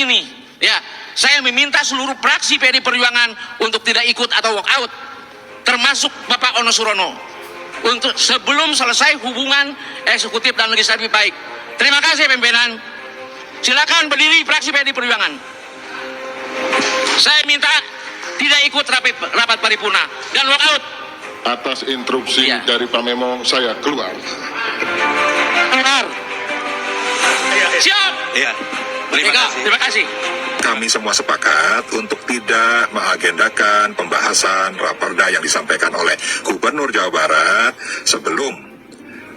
ini, ya, saya meminta seluruh fraksi PD Perjuangan untuk tidak ikut atau walk out, termasuk Bapak Ono Surono, untuk sebelum selesai hubungan eksekutif dan legislatif baik. Terima kasih pimpinan. Silakan berdiri fraksi PD Perjuangan. Saya minta tidak ikut rapat paripurna dan walk out. Atas instruksi dari Pak Memo, saya keluar. Keluar. Siap. Iya. Terima kasih. Kami semua sepakat untuk tidak mengagendakan pembahasan raperda yang disampaikan oleh Gubernur Jawa Barat sebelum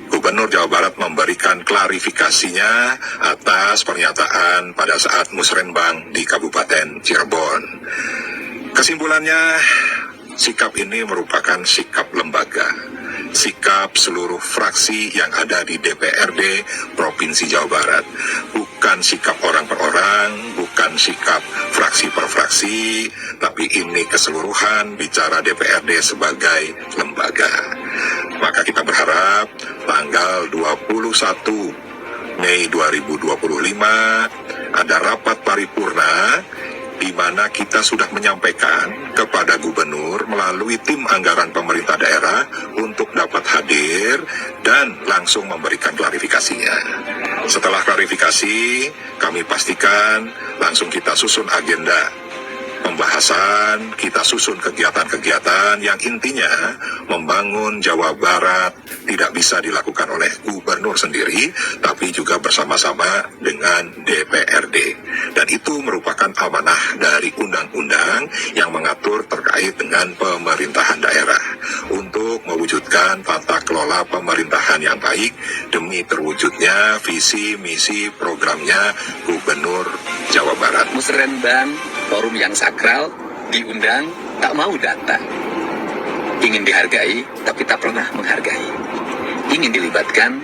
Gubernur Jawa Barat memberikan klarifikasinya atas pernyataan pada saat musrenbang di Kabupaten Cirebon. Kesimpulannya, sikap ini merupakan sikap lembaga, sikap seluruh fraksi yang ada di DPRD Provinsi Jawa Barat, bukan sikap orang per orang, bukan sikap fraksi per fraksi, tapi ini keseluruhan bicara DPRD sebagai lembaga. Maka kita berharap tanggal 21 Mei 2025 ada rapat paripurna di mana kita sudah menyampaikan kepada gubernur melalui tim anggaran pemerintah daerah untuk dapat hadir dan langsung memberikan klarifikasinya. Setelah klarifikasi, kami pastikan langsung kita susun agenda pembahasan, kita susun kegiatan-kegiatan yang intinya membangun Jawa Barat tidak bisa dilakukan oleh gubernur sendiri, tapi juga bersama-sama dengan DPRD. Dan itu merupakan amanah dari undang-undang yang mengatur terkait dengan pemerintahan daerah untuk mewujudkan tata kelola pemerintahan yang baik demi terwujudnya visi misi programnya Gubernur Jawa Barat. Musrenbang, forum yang sakral, diundang, tak mau datang. Ingin dihargai, tapi tak pernah menghargai. Ingin dilibatkan,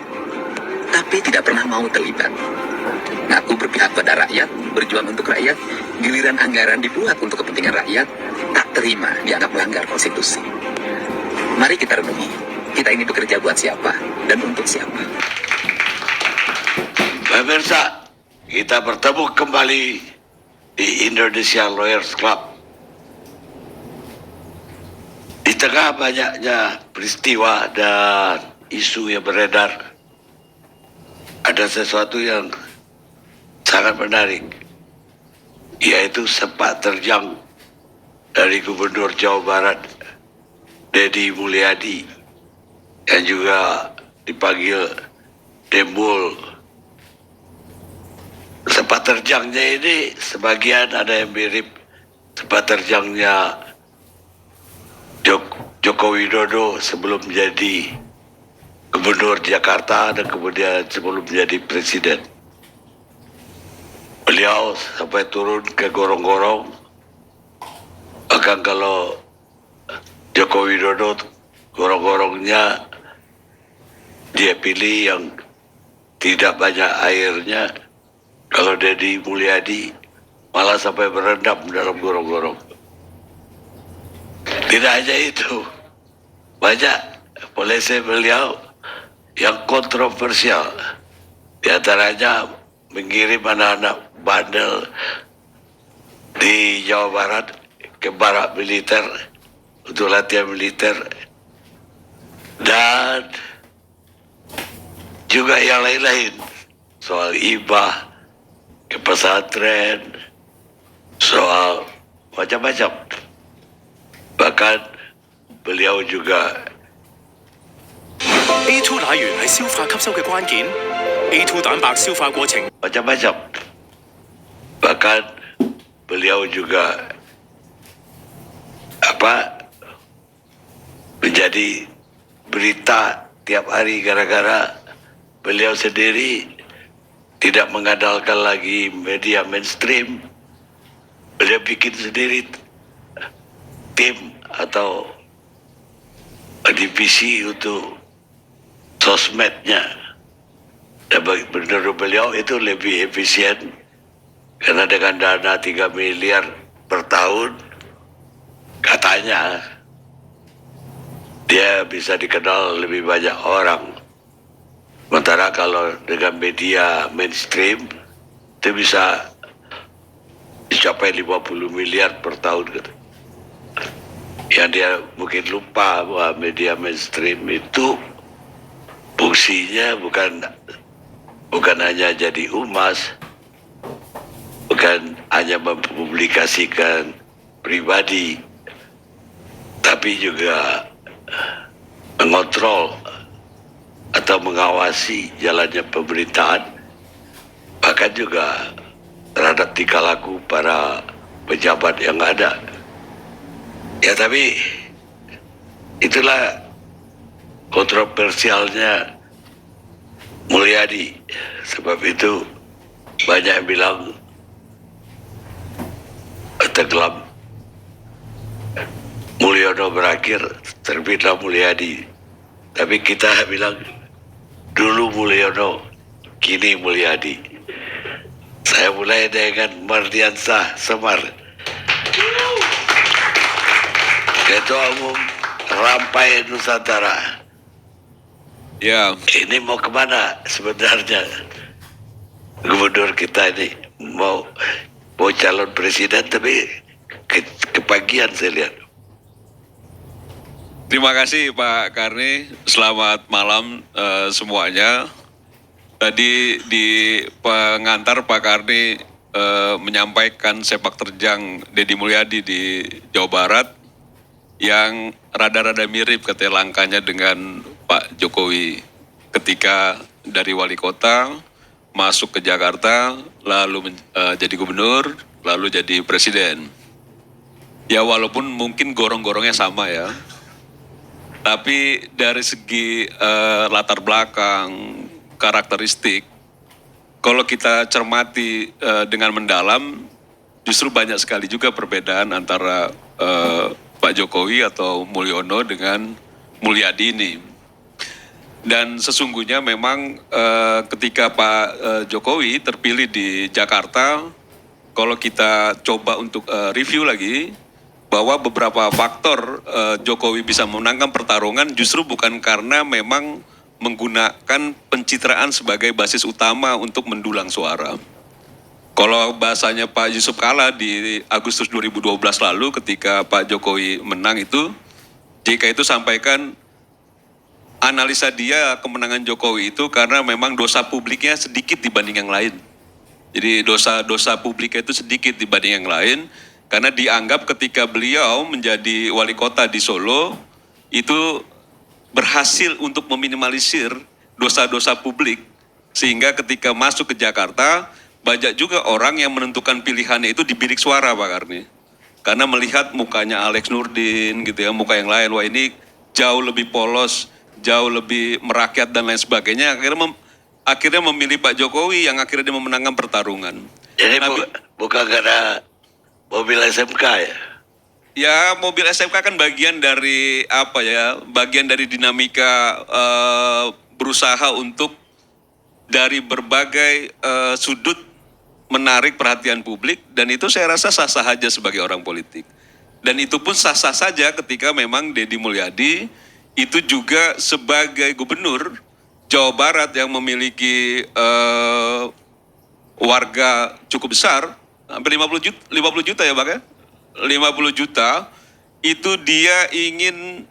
tapi tidak pernah mau terlibat. Ngaku berpihak pada rakyat, berjuang untuk rakyat, giliran anggaran dibuat untuk kepentingan rakyat, tak terima, dianggap melanggar konstitusi. Mari kita renungi, kita ini bekerja buat siapa dan untuk siapa. Pemirsa, kita bertemu kembali di Indonesia Lawyers Club. Di tengah banyaknya peristiwa dan isu yang beredar, ada sesuatu yang sangat menarik, yaitu sepak terjang dari Gubernur Jawa Barat Deddy Mulyadi yang juga dipanggil Dembul. Sepak terjangnya ini sebagian ada yang mirip sepak terjangnya Joko Widodo sebelum menjadi Gubernur Jakarta dan kemudian sebelum menjadi Presiden. Beliau sampai turun ke gorong-gorong. Bahkan kalau Joko Widodo gorong-gorongnya dia pilih yang tidak banyak airnya, kalau Deddy Mulyadi malah sampai berendam dalam gorong-gorong. Tidak hanya itu, banyak polisi beliau yang kontroversial. Di antaranya mengirim anak-anak bandel di Jawa Barat ke barak militer untuk latihan militer. Dan juga yang lain-lain, soal hibah ke pesantren, soal macam-macam. Bahkan beliau juga A2 奶源係消化吸收嘅關鍵 ，A2 蛋白消化過程 macam-macam. Bahkan beliau juga menjadi berita tiap hari gara-gara beliau sendiri tidak mengandalkan lagi media mainstream. Beliau bikin sendiri tim atau divisi untuk sosmednya. Dan menurut beliau itu lebih efisien karena dengan dana 3 miliar per tahun katanya dia bisa dikenal lebih banyak orang. Sementara kalau dengan media mainstream itu bisa mencapai 50 miliar per tahun gitu. Yang dia mungkin lupa bahwa media mainstream itu fungsinya bukan hanya jadi humas, bukan hanya mempublikasikan pribadi, tapi juga mengontrol atau mengawasi jalannya pemerintahan, bahkan juga terhadap tingkah laku para pejabat yang ada. Ya tapi itulah kontroversialnya Mulyadi. Sebab itu banyak yang bilang tenggelam Mulyono berakhir, terbitlah Mulyadi. Tapi kita bilang dulu Mulyono, kini Mulyadi. Saya mulai dengan Mardiansah Semar, Ketua Umum Rampai Nusantara. Ya, Ini mau kemana sebenarnya? Gubernur kita ini mau calon presiden, tapi kepagian saya lihat. terima kasih Pak Karni. Selamat malam semuanya. Tadi di pengantar Pak Karni menyampaikan sepak terjang Deddy Mulyadi di Jawa Barat yang rada-rada mirip katanya langkahnya dengan Pak Jokowi ketika dari wali kota masuk ke Jakarta, lalu jadi gubernur, lalu jadi presiden. Ya walaupun mungkin gorong-gorongnya sama ya, tapi dari segi latar belakang, karakteristik, kalau kita cermati dengan mendalam, justru banyak sekali juga perbedaan antara Pak Jokowi atau Mulyono dengan Mulyadi ini. Dan sesungguhnya memang ketika Pak Jokowi terpilih di Jakarta, kalau kita coba untuk review lagi, bahwa beberapa faktor Jokowi bisa memenangkan pertarungan justru bukan karena memang menggunakan pencitraan sebagai basis utama untuk mendulang suara. Kalau bahasanya Pak Yusuf Kalla di Agustus 2012 lalu ketika Pak Jokowi menang itu, JK itu sampaikan analisa dia kemenangan Jokowi itu karena memang dosa publiknya sedikit dibanding yang lain. Jadi dosa publiknya itu sedikit dibanding yang lain karena dianggap ketika beliau menjadi wali kota di Solo itu berhasil untuk meminimalisir dosa-dosa publik sehingga ketika masuk ke Jakarta banyak juga orang yang menentukan pilihannya itu di bilik suara Pak Karni. Karena melihat mukanya Alex Nurdin gitu ya, muka yang lain, wah ini jauh lebih polos, jauh lebih merakyat dan lain sebagainya. Akhirnya memilih Pak Jokowi yang akhirnya dia memenangkan pertarungan. Jadi bukan karena mobil SMK ya? Ya mobil SMK kan bagian dari apa ya? Bagian dari dinamika berusaha untuk dari berbagai sudut menarik perhatian publik dan itu saya rasa sah-sah saja sebagai orang politik. Dan itu pun sah-sah saja ketika memang Deddy Mulyadi itu juga sebagai gubernur Jawa Barat yang memiliki warga cukup besar, hampir 50 juta ya Pak ya? 50 juta, itu dia ingin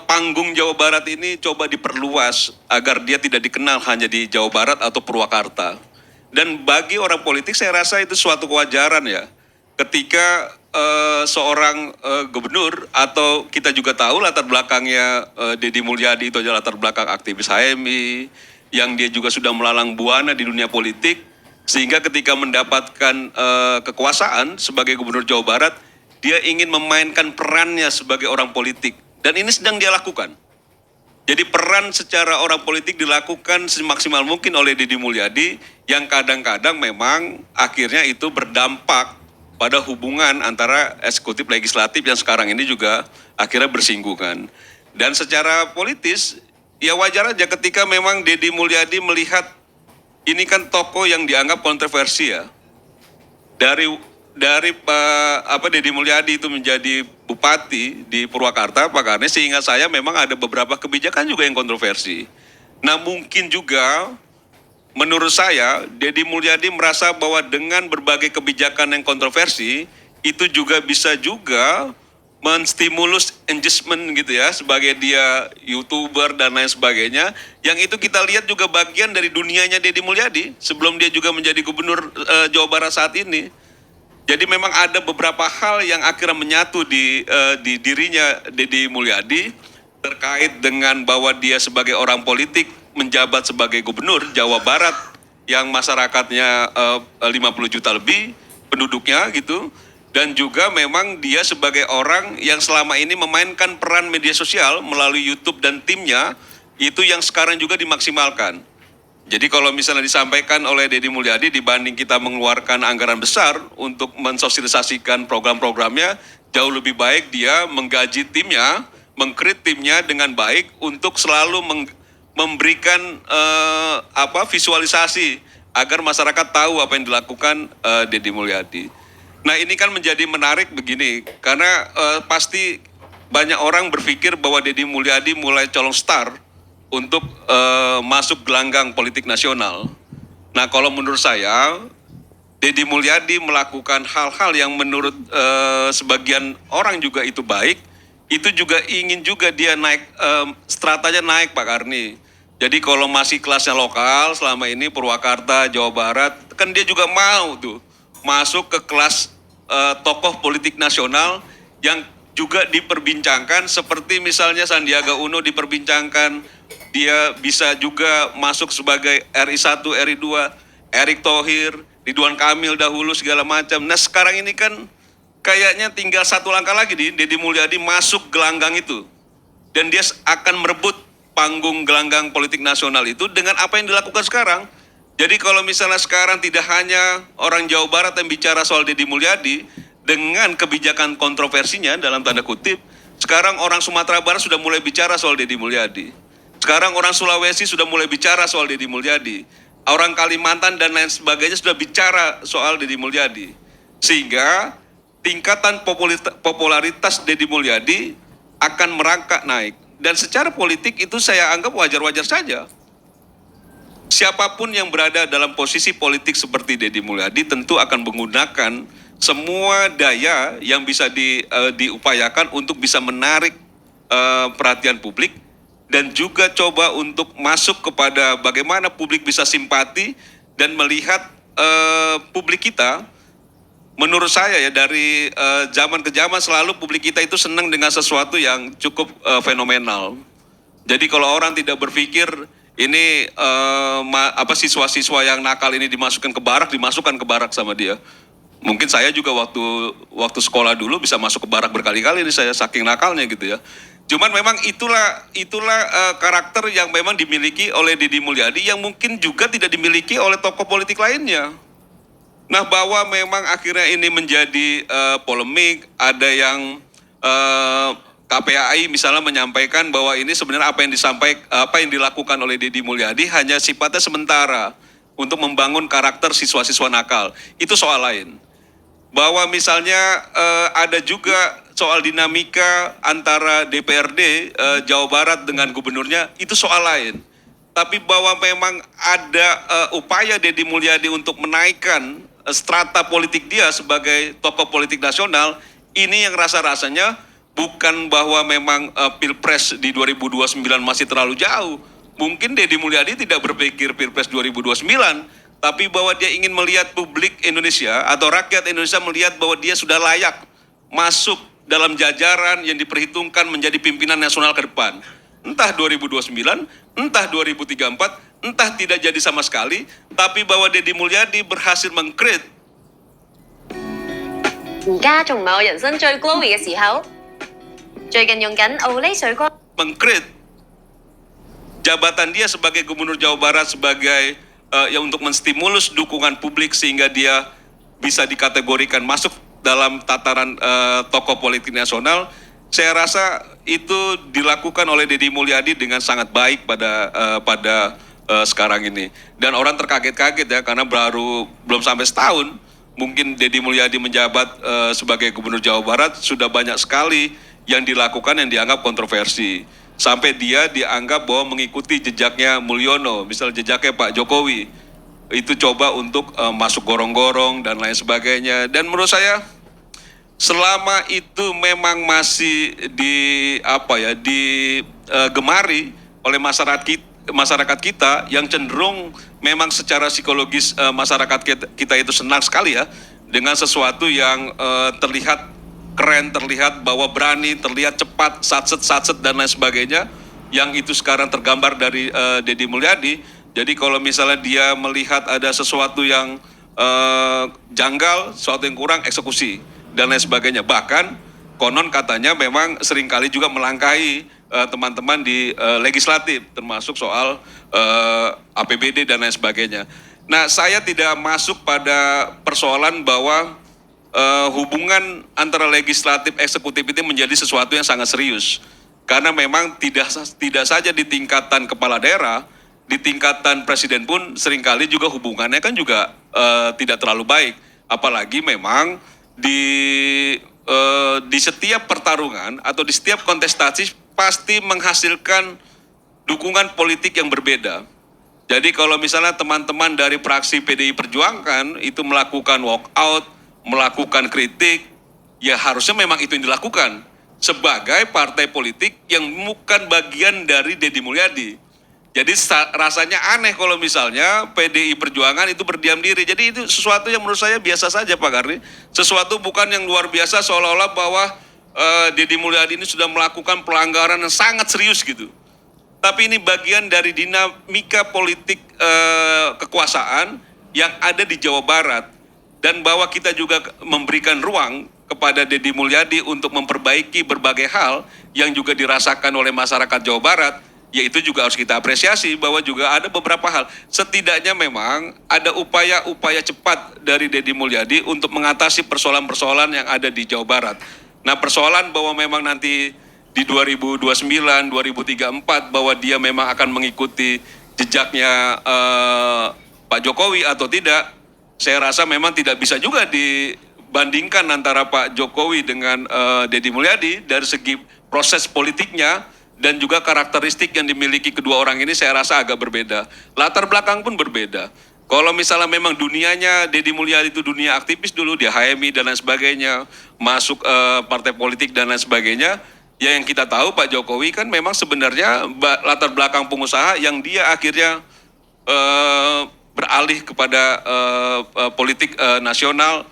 panggung Jawa Barat ini coba diperluas agar dia tidak dikenal hanya di Jawa Barat atau Purwakarta. Dan bagi orang politik saya rasa itu suatu kewajaran ya. Ketika seorang gubernur atau kita juga tahu latar belakangnya Deddy Mulyadi itu adalah latar belakang aktivis HMI yang dia juga sudah melalang buana di dunia politik sehingga ketika mendapatkan kekuasaan sebagai gubernur Jawa Barat dia ingin memainkan perannya sebagai orang politik dan ini sedang dia lakukan. Jadi peran secara orang politik dilakukan semaksimal mungkin oleh Deddy Mulyadi yang kadang-kadang memang akhirnya itu berdampak pada hubungan antara eksekutif legislatif yang sekarang ini juga akhirnya bersinggungan. Dan secara politis ya wajar aja ketika memang Deddy Mulyadi melihat ini kan tokoh yang dianggap kontroversi ya. Dari Pak Deddy Mulyadi itu menjadi bupati di Purwakarta Pak Karni sehingga saya memang ada beberapa kebijakan juga yang kontroversi. Nah mungkin juga menurut saya Deddy Mulyadi merasa bahwa dengan berbagai kebijakan yang kontroversi itu juga bisa juga menstimulus engagement gitu ya, sebagai dia YouTuber dan lain sebagainya, yang itu kita lihat juga bagian dari dunianya Deddy Mulyadi sebelum dia juga menjadi gubernur Jawa Barat saat ini. Jadi memang ada beberapa hal yang akhirnya menyatu di dirinya Deddy Mulyadi terkait dengan bahwa dia sebagai orang politik menjabat sebagai gubernur Jawa Barat yang masyarakatnya 50 juta lebih penduduknya gitu. Dan juga memang dia sebagai orang yang selama ini memainkan peran media sosial melalui YouTube dan timnya, itu yang sekarang juga dimaksimalkan. Jadi kalau misalnya disampaikan oleh Deddy Mulyadi, dibanding kita mengeluarkan anggaran besar untuk mensosialisasikan program-programnya, jauh lebih baik dia menggaji timnya, mengkrit timnya dengan baik untuk selalu memberikan visualisasi agar masyarakat tahu apa yang dilakukan Deddy Mulyadi. Nah ini kan menjadi menarik begini, karena pasti banyak orang berpikir bahwa Deddy Mulyadi mulai colong star untuk masuk gelanggang politik nasional. Nah kalau menurut saya, Deddy Mulyadi melakukan hal-hal yang menurut sebagian orang juga itu baik, itu juga ingin juga dia naik, stratanya naik Pak Karni. Jadi kalau masih kelasnya lokal selama ini Purwakarta, Jawa Barat, kan dia juga mau tuh masuk ke kelas tokoh politik nasional yang juga diperbincangkan, seperti misalnya Sandiaga Uno diperbincangkan, dia bisa juga masuk sebagai RI1, RI2, Erick Thohir, Ridwan Kamil dahulu segala macam. Nah sekarang ini kan kayaknya tinggal satu langkah lagi Deddy Mulyadi masuk gelanggang itu. Dan dia akan merebut panggung gelanggang politik nasional itu dengan apa yang dilakukan sekarang. Jadi kalau misalnya sekarang tidak hanya orang Jawa Barat yang bicara soal Deddy Mulyadi dengan kebijakan kontroversinya dalam tanda kutip, sekarang orang Sumatera Barat sudah mulai bicara soal Deddy Mulyadi. Sekarang orang Sulawesi sudah mulai bicara soal Deddy Mulyadi. Orang Kalimantan dan lain sebagainya sudah bicara soal Deddy Mulyadi. Sehingga tingkatan popularitas Deddy Mulyadi akan merangkak naik. Dan secara politik itu saya anggap wajar-wajar saja. Siapapun yang berada dalam posisi politik seperti Deddy Mulyadi tentu akan menggunakan semua daya yang bisa diupayakan untuk bisa menarik perhatian publik dan juga coba untuk masuk kepada bagaimana publik bisa simpati dan melihat publik kita. Menurut saya ya dari zaman ke zaman selalu publik kita itu senang dengan sesuatu yang cukup fenomenal. Jadi kalau orang tidak berpikir ini siswa-siswa yang nakal ini dimasukkan ke barak sama dia. Mungkin saya juga waktu sekolah dulu bisa masuk ke barak berkali-kali ini saya saking nakalnya gitu ya. Cuman memang itulah karakter yang memang dimiliki oleh Deddy Mulyadi yang mungkin juga tidak dimiliki oleh tokoh politik lainnya. Nah bahwa memang akhirnya ini menjadi polemik, ada yang KPAI misalnya menyampaikan bahwa ini sebenarnya apa yang dilakukan oleh Deddy Mulyadi hanya sifatnya sementara untuk membangun karakter siswa-siswa nakal. Itu soal lain. Bahwa misalnya ada juga soal dinamika antara DPRD Jawa Barat dengan gubernurnya, itu soal lain. Tapi bahwa memang ada upaya Deddy Mulyadi untuk menaikkan strata politik dia sebagai tokoh politik nasional, ini yang rasa-rasanya bukan bahwa memang Pilpres di 2029 masih terlalu jauh. Mungkin Deddy Mulyadi tidak berpikir Pilpres 2029, tapi bahwa dia ingin melihat publik Indonesia atau rakyat Indonesia melihat bahwa dia sudah layak masuk dalam jajaran yang diperhitungkan menjadi pimpinan nasional ke depan. Entah 2029, entah 2034, entah tidak jadi sama sekali, tapi bahwa Deddy Mulyadi berhasil meng-create 而家仲唔係我人生最 glowy 嘅時候？最近用緊 Olay 水光。 meng-create jabatan dia sebagai gubernur Jawa Barat sebagai untuk menstimulus dukungan publik sehingga dia bisa dikategorikan masuk dalam tataran tokoh politik nasional. Saya rasa itu dilakukan oleh Deddy Mulyadi dengan sangat baik pada sekarang ini. Dan orang terkaget-kaget ya karena belum sampai setahun mungkin Deddy Mulyadi menjabat sebagai gubernur Jawa Barat, sudah banyak sekali yang dilakukan yang dianggap kontroversi. Sampai dia dianggap bahwa mengikuti jejaknya Mulyono, misalnya jejaknya Pak Jokowi. itu coba untuk masuk gorong-gorong dan lain sebagainya. Dan menurut saya selama itu memang masih digemari oleh masyarakat kita yang cenderung memang secara psikologis masyarakat kita itu senang sekali ya dengan sesuatu yang terlihat keren, terlihat bahwa berani, terlihat cepat, satset dan lain sebagainya, yang itu sekarang tergambar dari Deddy Mulyadi. Jadi kalau misalnya dia melihat ada sesuatu yang janggal, sesuatu yang kurang, eksekusi dan lain sebagainya. Bahkan konon katanya memang seringkali juga melangkahi teman-teman di legislatif, termasuk soal APBD dan lain sebagainya. Nah, saya tidak masuk pada persoalan bahwa hubungan antara legislatif eksekutif itu menjadi sesuatu yang sangat serius. Karena memang tidak saja di tingkatan kepala daerah, di tingkatan presiden pun seringkali juga hubungannya kan juga tidak terlalu baik. Apalagi memang di setiap pertarungan atau di setiap kontestasi pasti menghasilkan dukungan politik yang berbeda. Jadi kalau misalnya teman-teman dari fraksi PDI Perjuangan itu melakukan walkout, melakukan kritik, ya harusnya memang itu yang dilakukan sebagai partai politik yang bukan bagian dari Deddy Mulyadi. Jadi rasanya aneh kalau misalnya PDI Perjuangan itu berdiam diri. Jadi itu sesuatu yang menurut saya biasa saja Pak Karni. Sesuatu bukan yang luar biasa seolah-olah bahwa Deddy Mulyadi ini sudah melakukan pelanggaran yang sangat serius gitu. Tapi ini bagian dari dinamika politik kekuasaan yang ada di Jawa Barat. Dan bahwa kita juga memberikan ruang kepada Deddy Mulyadi untuk memperbaiki berbagai hal yang juga dirasakan oleh masyarakat Jawa Barat. Ya itu juga harus kita apresiasi bahwa juga ada beberapa hal. Setidaknya memang ada upaya-upaya cepat dari Deddy Mulyadi untuk mengatasi persoalan-persoalan yang ada di Jawa Barat. Nah persoalan bahwa memang nanti di 2029, 2034 bahwa dia memang akan mengikuti jejaknya Pak Jokowi atau tidak, saya rasa memang tidak bisa juga dibandingkan antara Pak Jokowi dengan Deddy Mulyadi dari segi proses politiknya. Dan juga karakteristik yang dimiliki kedua orang ini saya rasa agak berbeda. Latar belakang pun berbeda. Kalau misalnya memang dunianya Deddy Mulyadi itu dunia aktivis dulu, dia HMI dan lain sebagainya, masuk partai politik dan lain sebagainya, ya yang kita tahu Pak Jokowi kan memang sebenarnya latar belakang pengusaha yang dia akhirnya beralih kepada politik nasional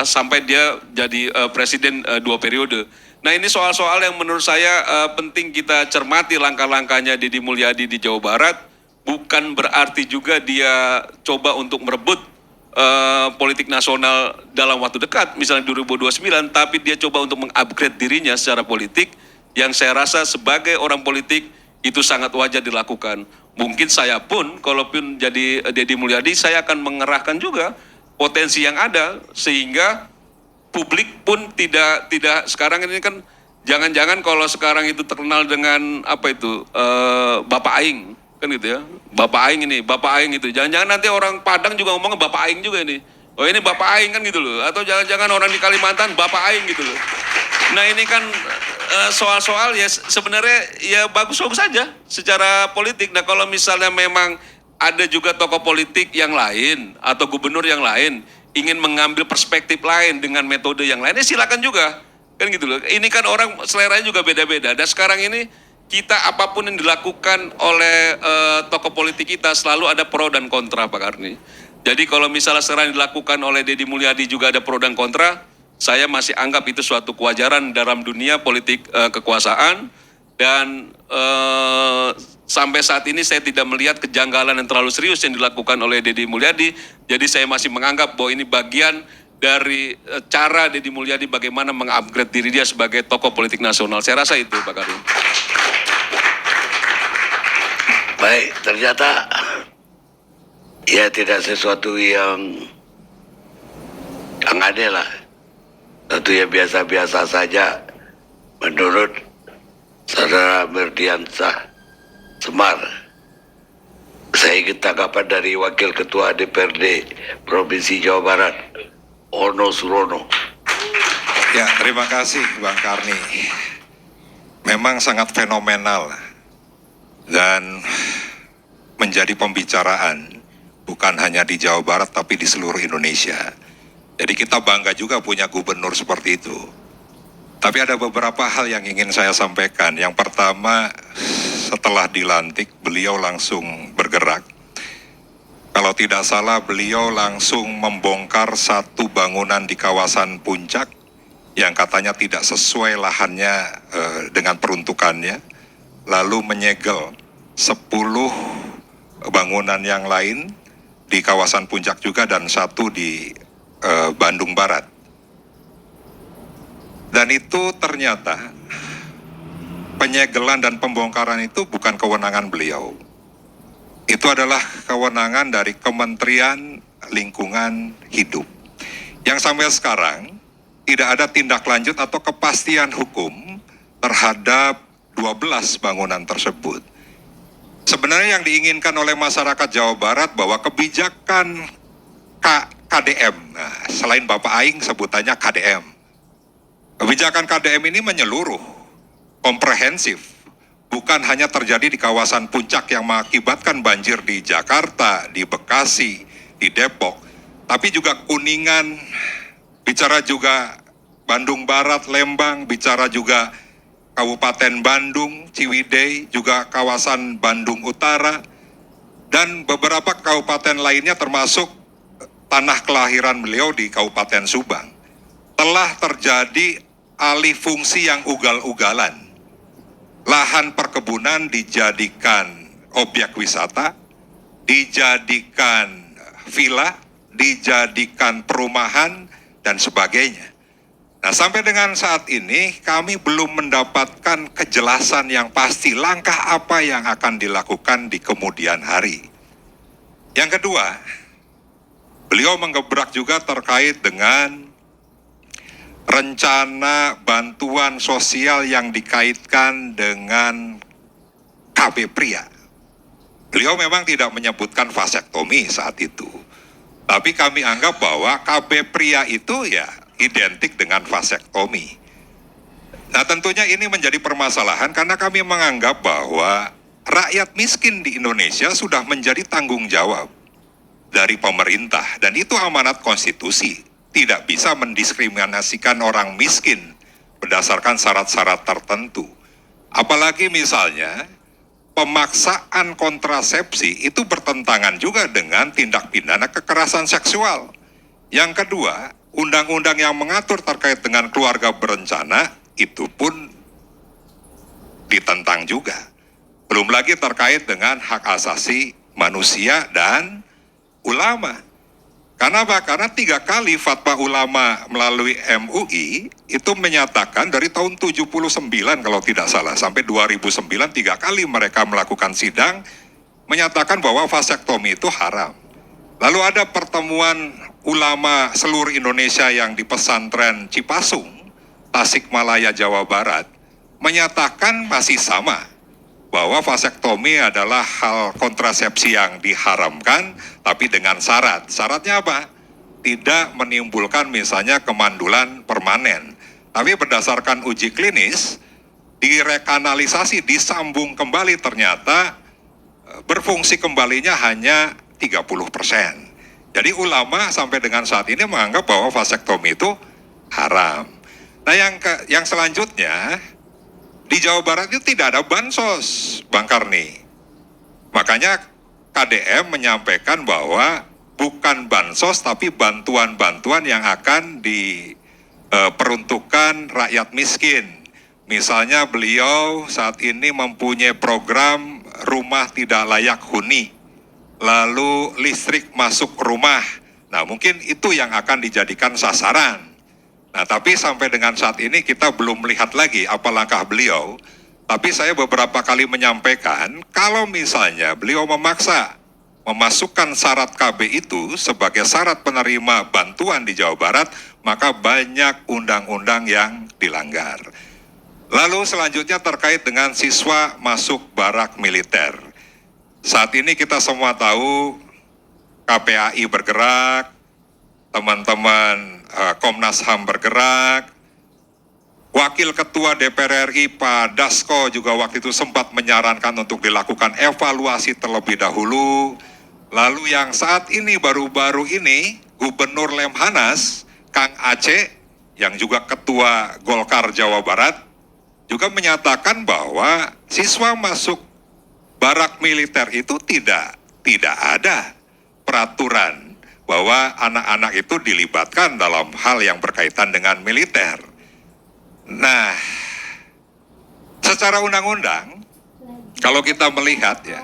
sampai dia jadi presiden 2 periode. Nah ini soal-soal yang menurut saya penting kita cermati langkah-langkahnya Deddy Mulyadi di Jawa Barat. Bukan berarti juga dia coba untuk merebut politik nasional dalam waktu dekat, misalnya 2029, tapi dia coba untuk mengupgrade dirinya secara politik yang saya rasa sebagai orang politik itu sangat wajar dilakukan. Mungkin saya pun, kalaupun jadi Deddy Mulyadi, saya akan mengerahkan juga potensi yang ada sehingga publik pun tidak sekarang ini kan jangan-jangan kalau sekarang itu terkenal dengan apa itu Bapak Aing kan gitu ya, Bapak Aing ini, Bapak Aing itu, jangan-jangan nanti orang Padang juga ngomongnya Bapak Aing juga ini, oh ini Bapak Aing kan gitu loh, atau jangan-jangan orang di Kalimantan Bapak Aing gitu loh. Nah ini kan soal-soal ya sebenarnya ya bagus-bagus saja secara politik. Nah kalau misalnya memang ada juga tokoh politik yang lain atau gubernur yang lain ingin mengambil perspektif lain dengan metode yang lain, silakan juga, kan gitu loh. Ini kan orang seleranya juga beda-beda. Dan sekarang ini kita apapun yang dilakukan oleh tokoh politik kita selalu ada pro dan kontra Pak Karni. Jadi kalau misalnya sekarang dilakukan oleh Deddy Mulyadi juga ada pro dan kontra, saya masih anggap itu suatu kewajaran dalam dunia politik kekuasaan. Dan sampai saat ini saya tidak melihat kejanggalan yang terlalu serius yang dilakukan oleh Deddy Mulyadi. Jadi saya masih menganggap bahwa ini bagian dari cara Deddy Mulyadi bagaimana mengupgrade diri dia sebagai tokoh politik nasional. Saya rasa itu Pak Karun. Baik, ternyata ya tidak sesuatu yang aneh lah. Tentu ya biasa-biasa saja menurut Saudara Merdiansah Semar. Saya ingin tanggapan dari Wakil Ketua DPRD Provinsi Jawa Barat, Ono Surono. Ya, terima kasih Bang Karni. Memang sangat fenomenal dan menjadi pembicaraan bukan hanya di Jawa Barat tapi di seluruh Indonesia. Jadi kita bangga juga punya gubernur seperti itu. Tapi ada beberapa hal yang ingin saya sampaikan. Yang pertama, setelah dilantik, beliau langsung bergerak. Kalau tidak salah, beliau langsung membongkar satu bangunan di kawasan Puncak yang katanya tidak sesuai lahannya dengan peruntukannya. Lalu menyegel 10 bangunan yang lain di kawasan Puncak juga dan satu di Bandung Barat. Dan itu ternyata penyegelan dan pembongkaran itu bukan kewenangan beliau. Itu adalah kewenangan dari Kementerian Lingkungan Hidup. Yang sampai sekarang tidak ada tindak lanjut atau kepastian hukum terhadap 12 bangunan tersebut. Sebenarnya yang diinginkan oleh masyarakat Jawa Barat bahwa kebijakan KDM, nah, selain Bapak Aing sebutannya KDM. Kebijakan KDM ini menyeluruh, komprehensif, bukan hanya terjadi di kawasan Puncak yang mengakibatkan banjir di Jakarta, di Bekasi, di Depok, tapi juga Kuningan, bicara juga Bandung Barat, Lembang, bicara juga Kabupaten Bandung, Ciwidey, juga kawasan Bandung Utara, dan beberapa kabupaten lainnya termasuk tanah kelahiran beliau di Kabupaten Subang. Telah terjadi alih fungsi yang ugal-ugalan. Lahan perkebunan dijadikan objek wisata, dijadikan villa, dijadikan perumahan, dan sebagainya. Nah, sampai dengan saat ini kami belum mendapatkan kejelasan yang pasti langkah apa yang akan dilakukan di kemudian hari. Yang kedua, beliau menggebrak juga terkait dengan rencana bantuan sosial yang dikaitkan dengan KB pria. Beliau memang tidak menyebutkan vasektomi saat itu. Tapi kami anggap bahwa KB pria itu ya identik dengan vasektomi. Nah, tentunya ini menjadi permasalahan karena kami menganggap bahwa rakyat miskin di Indonesia sudah menjadi tanggung jawab dari pemerintah dan itu amanat konstitusi. Tidak bisa mendiskriminasikan orang miskin berdasarkan syarat-syarat tertentu. Apalagi misalnya pemaksaan kontrasepsi itu bertentangan juga dengan tindak pidana kekerasan seksual. Yang kedua, undang-undang yang mengatur terkait dengan keluarga berencana itu pun ditentang juga. Belum lagi terkait dengan hak asasi manusia dan ulama. Kenapa? Karena 3 kali fatwa ulama melalui MUI itu menyatakan dari tahun 79 kalau tidak salah sampai 2009 3 kali mereka melakukan sidang menyatakan bahwa vasektomi itu haram. Lalu ada pertemuan ulama seluruh Indonesia yang di pesantren Cipasung, Tasikmalaya, Jawa Barat menyatakan masih sama bahwa vasektomi adalah hal kontrasepsi yang diharamkan, tapi dengan syarat. Syaratnya apa? Tidak menimbulkan misalnya kemandulan permanen. Tapi berdasarkan uji klinis, direkanalisasi, disambung kembali ternyata berfungsi kembalinya hanya 30%. Jadi ulama sampai dengan saat ini menganggap bahwa vasektomi itu haram. Nah yang selanjutnya, di Jawa Barat itu tidak ada bansos, Bang Karni. Makanya KDM menyampaikan bahwa bukan bansos tapi bantuan-bantuan yang akan diperuntukkan rakyat miskin. Misalnya beliau saat ini mempunyai program rumah tidak layak huni, lalu listrik masuk rumah. Nah, mungkin itu yang akan dijadikan sasaran. Nah, tapi sampai dengan saat ini kita belum melihat lagi apa langkah beliau. Tapi saya beberapa kali menyampaikan, kalau misalnya beliau memaksa memasukkan syarat KB itu sebagai syarat penerima bantuan di Jawa Barat, maka banyak undang-undang yang dilanggar. Lalu selanjutnya terkait dengan siswa masuk barak militer. Saat ini kita semua tahu KPAI bergerak, teman-teman Komnas HAM bergerak, Wakil Ketua DPR RI Pak Dasko juga waktu itu sempat menyarankan untuk dilakukan evaluasi terlebih dahulu. Lalu yang saat ini baru-baru ini Gubernur Lemhanas, Kang Aceh, yang juga Ketua Golkar Jawa Barat, juga menyatakan bahwa siswa masuk barak militer itu tidak ada peraturan bahwa anak-anak itu dilibatkan dalam hal yang berkaitan dengan militer. Nah, secara undang-undang, kalau kita melihat ya,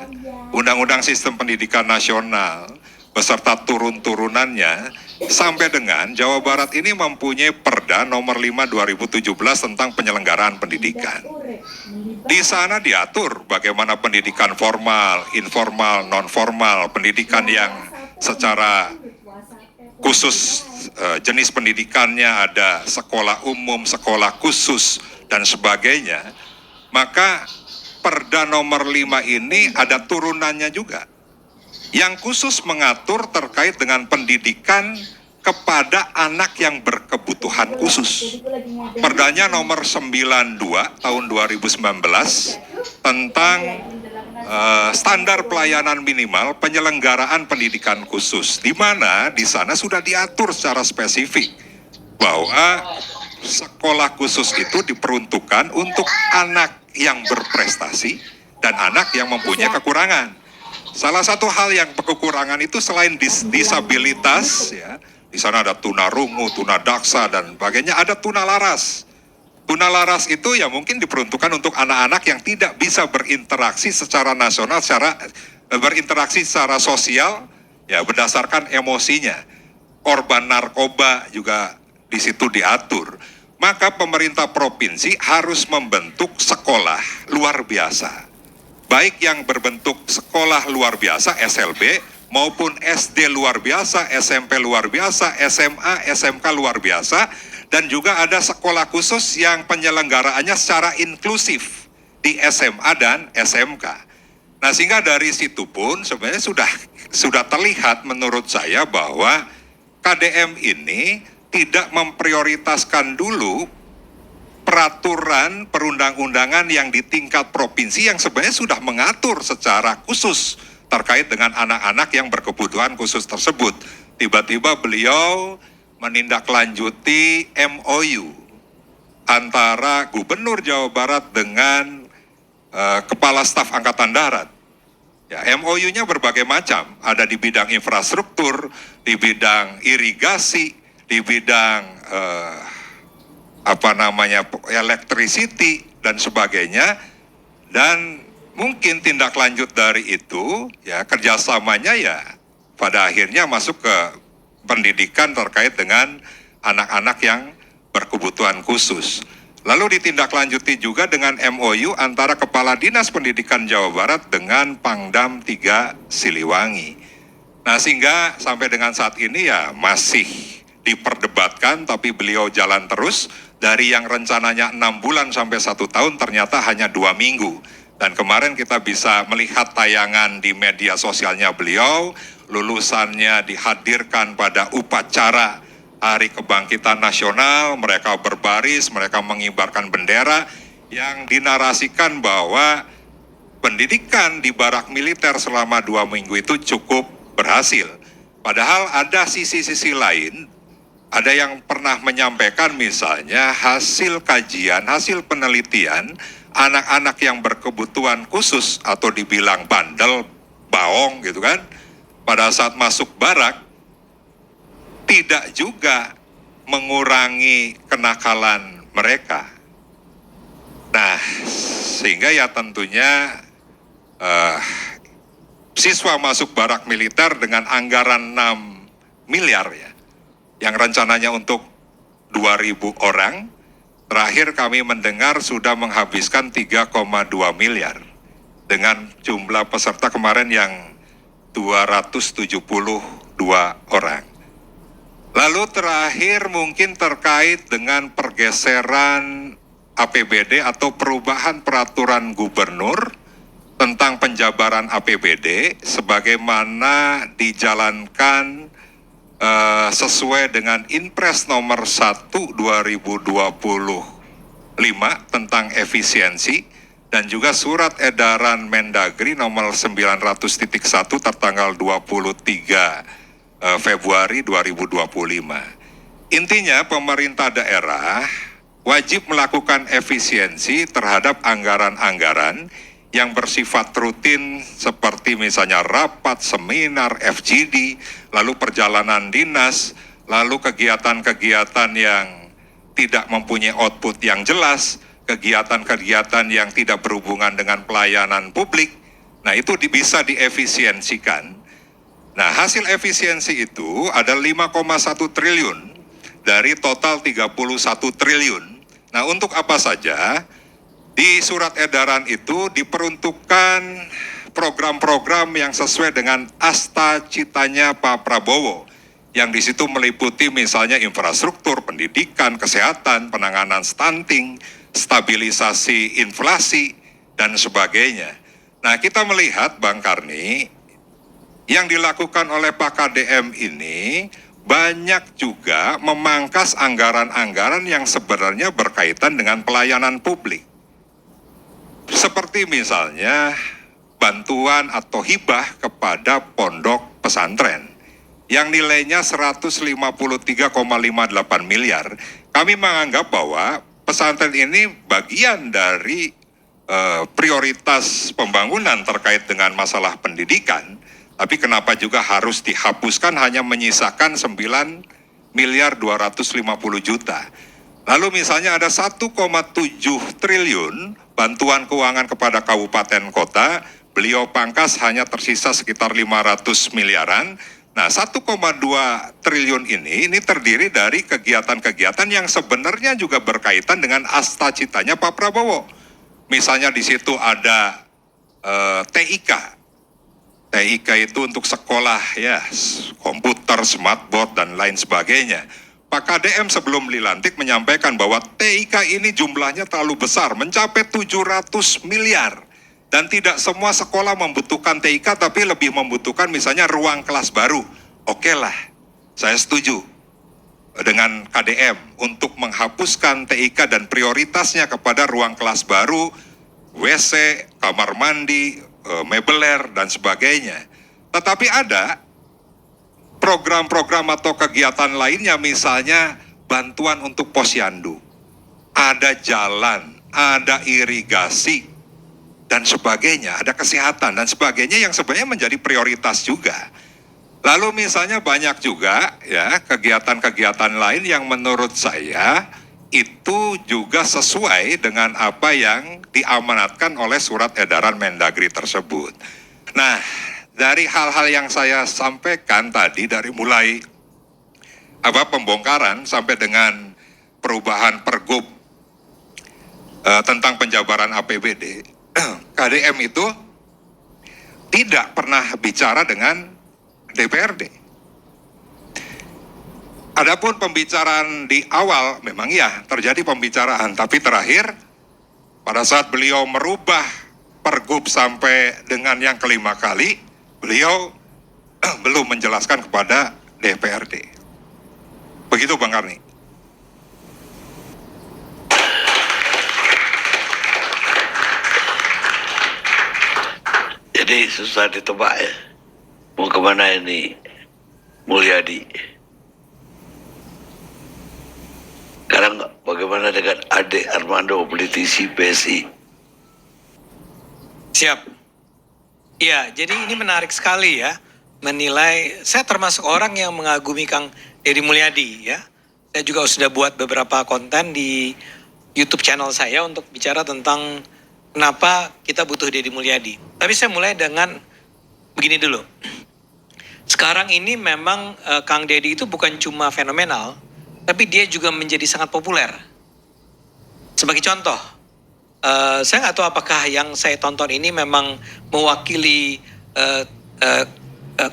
Undang-Undang Sistem Pendidikan Nasional beserta turun-turunannya sampai dengan Jawa Barat ini mempunyai Perda nomor 5 2017 tentang penyelenggaraan pendidikan. Di sana diatur bagaimana pendidikan formal, informal, non-formal, pendidikan yang secara khusus jenis pendidikannya ada sekolah umum, sekolah khusus, dan sebagainya. Maka Perda nomor 5 ini ada turunannya juga, yang khusus mengatur terkait dengan pendidikan kepada anak yang berkebutuhan khusus. Perdanya nomor 92 tahun 2019 tentang standar pelayanan minimal penyelenggaraan pendidikan khusus, di mana di sana sudah diatur secara spesifik bahwa sekolah khusus itu diperuntukkan untuk anak yang berprestasi dan anak yang mempunyai kekurangan. Salah satu hal yang kekurangan itu selain disabilitas, ya, di sana ada tunarungu, tunadaksa dan sebagainya, ada tunalaras. Tunalaras itu ya mungkin diperuntukkan untuk anak-anak yang tidak bisa berinteraksi secara nasional, berinteraksi secara sosial, ya berdasarkan emosinya. Korban narkoba juga di situ diatur. Maka pemerintah provinsi harus membentuk sekolah luar biasa. Baik yang berbentuk sekolah luar biasa, SLB, maupun SD luar biasa, SMP luar biasa, SMA, SMK luar biasa, dan juga ada sekolah khusus yang penyelenggaraannya secara inklusif di SMA dan SMK. Nah, sehingga dari situ pun sebenarnya sudah terlihat menurut saya bahwa KDM ini tidak memprioritaskan dulu peraturan perundang-undangan yang di tingkat provinsi yang sebenarnya sudah mengatur secara khusus terkait dengan anak-anak yang berkebutuhan khusus tersebut. Tiba-tiba beliau menindaklanjuti MOU antara Gubernur Jawa Barat dengan Kepala Staf Angkatan Darat. Ya, MOU-nya berbagai macam, ada di bidang infrastruktur, di bidang irigasi, di bidang electricity dan sebagainya, dan mungkin tindak lanjut dari itu ya kerjasamanya ya pada akhirnya masuk ke pendidikan terkait dengan anak-anak yang berkebutuhan khusus. Lalu ditindaklanjuti juga dengan MOU antara Kepala Dinas Pendidikan Jawa Barat dengan Pangdam 3 Siliwangi. Nah, sehingga sampai dengan saat ini ya masih diperdebatkan, tapi beliau jalan terus. Dari yang rencananya 6 bulan sampai 1 tahun ternyata hanya 2 minggu. Dan kemarin kita bisa melihat tayangan di media sosialnya beliau, lulusannya dihadirkan pada upacara Hari Kebangkitan Nasional, mereka berbaris, mereka mengibarkan bendera yang dinarasikan bahwa pendidikan di barak militer selama 2 minggu itu cukup berhasil. Padahal ada sisi-sisi lain. Ada yang pernah menyampaikan misalnya hasil kajian, hasil penelitian, anak-anak yang berkebutuhan khusus atau dibilang bandel, baong gitu kan, pada saat masuk barak, tidak juga mengurangi kenakalan mereka. Nah, sehingga ya tentunya siswa masuk barak militer dengan anggaran 6 miliar ya, yang rencananya untuk 2.000 orang, terakhir kami mendengar sudah menghabiskan 3,2 miliar dengan jumlah peserta kemarin yang 272 orang. Lalu terakhir mungkin terkait dengan pergeseran APBD atau perubahan peraturan gubernur tentang penjabaran APBD sebagaimana dijalankan sesuai dengan Inpres nomor 1 2025 tentang efisiensi dan juga surat edaran Mendagri nomor 900.1 tertanggal 23 Februari 2025. Intinya pemerintah daerah wajib melakukan efisiensi terhadap anggaran-anggaran yang bersifat rutin seperti misalnya rapat, seminar, FGD, lalu perjalanan dinas, lalu kegiatan-kegiatan yang tidak mempunyai output yang jelas, kegiatan-kegiatan yang tidak berhubungan dengan pelayanan publik. Nah, itu bisa diefisiensikan. Nah, hasil efisiensi itu ada 5,1 triliun dari total 31 triliun. Nah, untuk apa saja? Di surat edaran itu diperuntukkan program-program yang sesuai dengan asta citanya Pak Prabowo, yang di situ meliputi misalnya infrastruktur, pendidikan, kesehatan, penanganan stunting, stabilisasi inflasi, dan sebagainya. Nah, kita melihat Bang Karni, yang dilakukan oleh Pak KDM ini banyak juga memangkas anggaran-anggaran yang sebenarnya berkaitan dengan pelayanan publik. Seperti misalnya bantuan atau hibah kepada pondok pesantren yang nilainya 153,58 miliar. Kami menganggap bahwa pesantren ini bagian dari prioritas pembangunan terkait dengan masalah pendidikan, tapi kenapa juga harus dihapuskan hanya menyisakan 9.250 juta. Lalu misalnya ada 1,7 triliun bantuan keuangan kepada kabupaten kota, beliau pangkas hanya tersisa sekitar 500 miliaran. Nah, 1,2 triliun ini terdiri dari kegiatan-kegiatan yang sebenarnya juga berkaitan dengan asta citanya Pak Prabowo. Misalnya di situ ada TIK. TIK itu untuk sekolah ya, komputer, smartboard, dan lain sebagainya. Pak KDM sebelum dilantik menyampaikan bahwa TIK ini jumlahnya terlalu besar, mencapai 700 miliar. Dan tidak semua sekolah membutuhkan TIK, tapi lebih membutuhkan misalnya ruang kelas baru. Oke lah, saya setuju dengan KDM untuk menghapuskan TIK dan prioritasnya kepada ruang kelas baru, WC, kamar mandi, mebeler, dan sebagainya. Tetapi ada program-program atau kegiatan lainnya, misalnya bantuan untuk posyandu, ada jalan, ada irigasi, dan sebagainya, ada kesehatan dan sebagainya yang sebenarnya menjadi prioritas juga. Lalu misalnya banyak juga ya kegiatan-kegiatan lain yang menurut saya itu juga sesuai dengan apa yang diamanatkan oleh surat edaran Mendagri tersebut. Nah, dari hal-hal yang saya sampaikan tadi, dari mulai pembongkaran sampai dengan perubahan pergub tentang penjabaran APBD, KDM itu tidak pernah bicara dengan DPRD. Adapun pembicaraan di awal memang ya terjadi pembicaraan, tapi terakhir pada saat beliau merubah pergub sampai dengan yang kelima kali, beliau belum menjelaskan kepada DPRD. Begitu Bang Karni. Jadi susah ditebak ya. Mau kemana ini Mulyadi? Sekarang bagaimana dengan adik Armando, politisi PSI? Siap. Ya, jadi ini menarik sekali ya, menilai. Saya termasuk orang yang mengagumi Kang Deddy Mulyadi ya. Saya juga sudah buat beberapa konten di YouTube channel saya untuk bicara tentang kenapa kita butuh Deddy Mulyadi. Tapi saya mulai dengan begini dulu. Sekarang ini memang Kang Deddy itu bukan cuma fenomenal, tapi dia juga menjadi sangat populer. Sebagai contoh, saya nggak tahu apakah yang saya tonton ini memang mewakili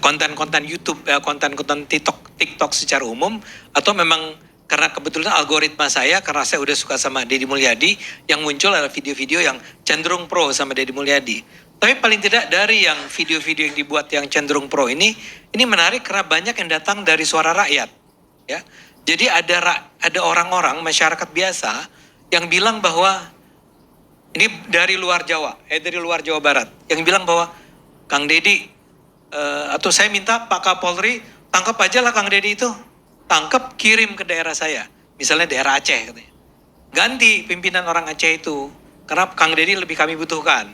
konten-konten YouTube, konten-konten TikTok secara umum, atau memang karena kebetulan algoritma saya, karena saya udah suka sama Deddy Mulyadi, yang muncul adalah video-video yang cenderung pro sama Deddy Mulyadi. Tapi paling tidak dari yang video-video yang dibuat yang cenderung pro ini menarik karena banyak yang datang dari suara rakyat. Ya, jadi ada orang-orang masyarakat biasa yang bilang bahwa Ini dari luar Jawa, dari luar Jawa Barat, yang bilang bahwa Kang Deddy, atau saya minta Pak Kapolri tangkap aja lah Kang Deddy itu, tangkap kirim ke daerah saya, misalnya daerah Aceh katanya. Ganti pimpinan orang Aceh itu, karena Kang Deddy lebih kami butuhkan.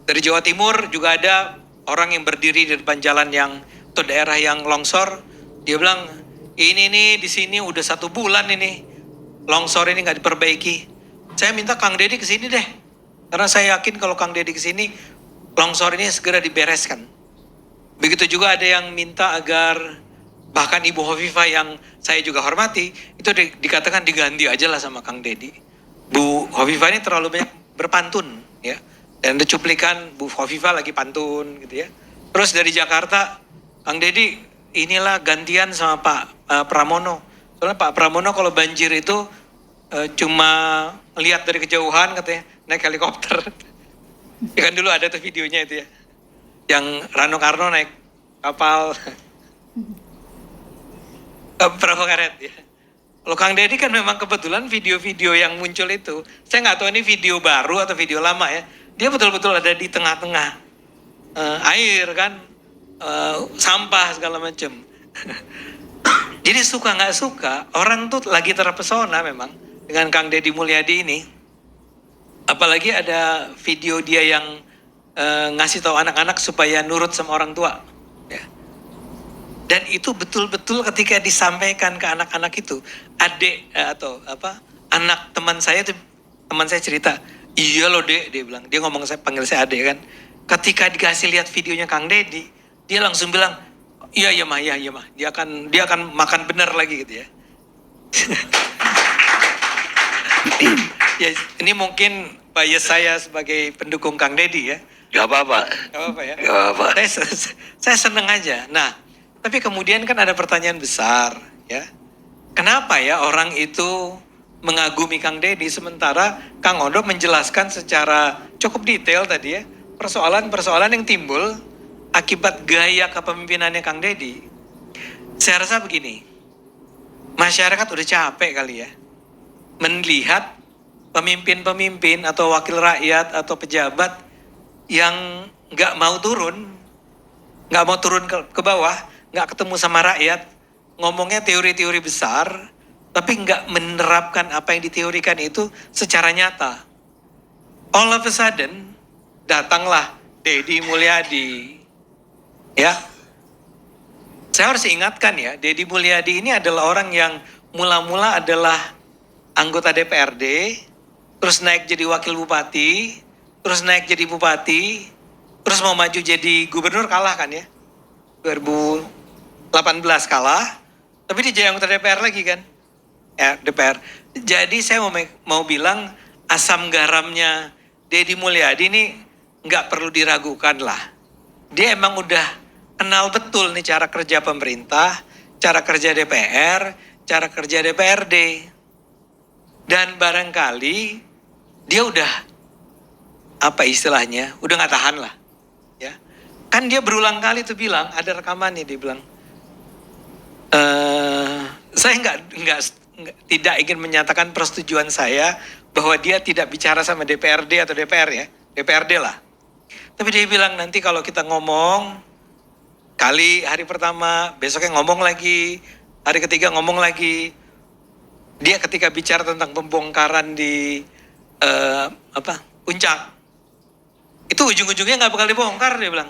Dari Jawa Timur juga ada orang yang berdiri di depan jalan yang atau daerah yang longsor, dia bilang ini nih di sini udah 1 bulan ini longsor ini nggak diperbaiki. Saya minta Kang Deddy ke sini deh, karena saya yakin kalau Kang Deddy ke sini longsor ini segera dibereskan. Begitu juga ada yang minta agar bahkan Ibu Hovifah yang saya juga hormati itu dikatakan diganti aja lah sama Kang Deddy. Bu Hovifah ini terlalu banyak berpantun ya. Dan ada cuplikan Bu Hovifah lagi pantun gitu ya. Terus dari Jakarta, Kang Deddy inilah gantian sama Pak Pramono. Soalnya Pak Pramono kalau banjir itu cuma lihat dari kejauhan katanya, naik helikopter. Ya kan dulu ada tuh videonya itu ya. Yang Rano Karno naik kapal perahu karet ya. Kalau Kang Deddy kan memang kebetulan video-video yang muncul itu, saya nggak tahu ini video baru atau video lama ya. Dia betul-betul ada di tengah-tengah air kan, sampah segala macam. Jadi suka nggak suka, orang tuh lagi terpesona memang dengan Kang Deddy Mulyadi ini. Apalagi ada video dia yang ngasih tahu anak-anak supaya nurut sama orang tua. Ya. Dan itu betul-betul ketika disampaikan ke anak-anak itu, adik atau anak teman saya cerita, iya loh Dek, dia bilang, dia ngomong saya panggil saya adik kan. Ketika dikasih lihat videonya Kang Deddy, dia langsung bilang, iya mah. Dia akan makan benar lagi gitu ya. Ya, ini mungkin bias saya sebagai pendukung Kang Deddy ya. Gak apa-apa. Gak apa-apa ya. Gak apa-apa. Saya seneng aja. Nah, tapi kemudian kan ada pertanyaan besar ya. Kenapa ya orang itu mengagumi Kang Deddy sementara Kang Odo menjelaskan secara cukup detail tadi ya persoalan-persoalan yang timbul akibat gaya kepemimpinannya Kang Deddy. Saya rasa begini, masyarakat udah capek kali ya melihat pemimpin-pemimpin atau wakil rakyat atau pejabat yang nggak mau turun ke bawah, nggak ketemu sama rakyat, ngomongnya teori-teori besar, tapi nggak menerapkan apa yang diteorikan itu secara nyata. All of a sudden, datanglah Deddy Mulyadi. Ya, saya harus ingatkan ya, Deddy Mulyadi ini adalah orang yang mula-mula adalah anggota DPRD, terus naik jadi wakil bupati, terus naik jadi bupati, terus mau maju jadi gubernur kalah kan ya, 2018 kalah, tapi dia jadi anggota DPR lagi kan. DPR. Jadi saya mau bilang asam garamnya Deddy Mulyadi ini nggak perlu diragukan lah. Dia emang udah kenal betul nih cara kerja pemerintah, cara kerja DPR, cara kerja DPRD. Dan barangkali dia udah apa istilahnya, udah nggak tahan lah. Ya, kan dia berulang kali tuh bilang, ada rekamannya dia bilang, saya tidak ingin menyatakan persetujuan saya bahwa dia tidak bicara sama DPRD atau DPR ya, DPRD lah. Tapi dia bilang nanti kalau kita ngomong, kali hari pertama, besoknya ngomong lagi, hari ketiga ngomong lagi. Dia ketika bicara tentang pembongkaran di Puncak, itu ujung-ujungnya nggak bakal dibongkar dia bilang.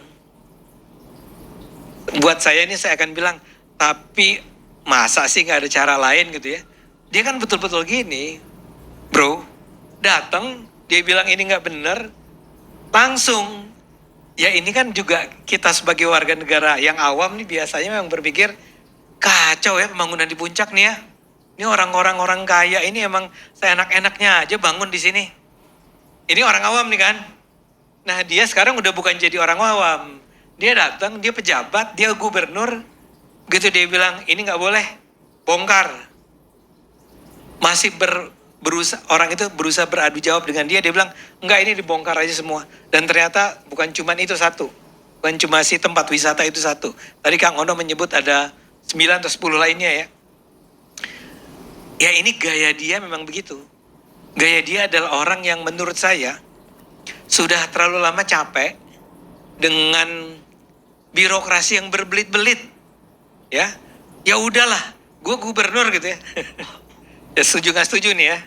Buat saya ini saya akan bilang, tapi masa sih nggak ada cara lain gitu ya? Dia kan betul-betul gini, bro, datang dia bilang ini nggak benar, langsung. Ya ini kan juga kita sebagai warga negara yang awam nih biasanya memang berpikir kacau ya pembangunan di Puncak nih ya. Ini orang kaya ini emang seenak-enaknya aja bangun di sini. Ini orang awam nih kan. Nah dia sekarang udah bukan jadi orang awam. Dia datang, dia pejabat, dia gubernur. Gitu dia bilang ini nggak boleh, bongkar. Masih orang itu berusaha beradu jawab dengan dia bilang enggak, ini dibongkar aja semua. Dan ternyata bukan cuma itu satu, bukan cuma si tempat wisata itu satu. Tadi Kang Ono menyebut ada 9 atau 10 lainnya ya. Ya ini gaya dia memang begitu. Gaya dia adalah orang yang menurut saya sudah terlalu lama capek dengan birokrasi yang berbelit-belit. Ya udahlah, gue gubernur gitu ya. Ya setuju nggak setuju nih ya.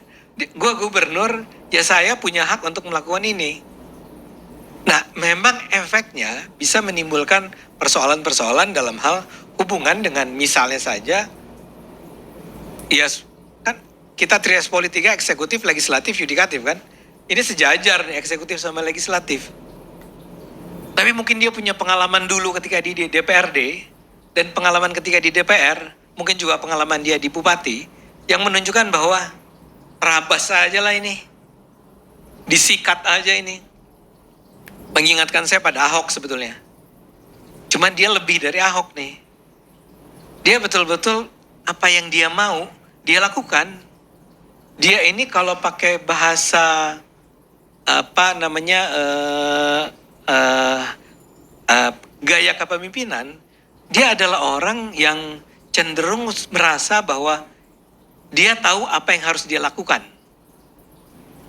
Gue gubernur, ya saya punya hak untuk melakukan ini. Nah, memang efeknya bisa menimbulkan persoalan-persoalan dalam hal hubungan dengan misalnya saja, ya kan kita trias politika, eksekutif, legislatif, yudikatif kan. Ini sejajar nih eksekutif sama legislatif. Tapi mungkin dia punya pengalaman dulu ketika di DPRD dan pengalaman ketika di DPR, mungkin juga pengalaman dia di Bupati yang menunjukkan bahwa rabas aja lah ini, disikat aja ini. Mengingatkan saya pada Ahok sebetulnya. Cuman dia lebih dari Ahok nih. Dia betul-betul apa yang dia mau, dia lakukan. Dia ini kalau pakai bahasa gaya kepemimpinan, dia adalah orang yang cenderung merasa bahwa dia tahu apa yang harus dia lakukan.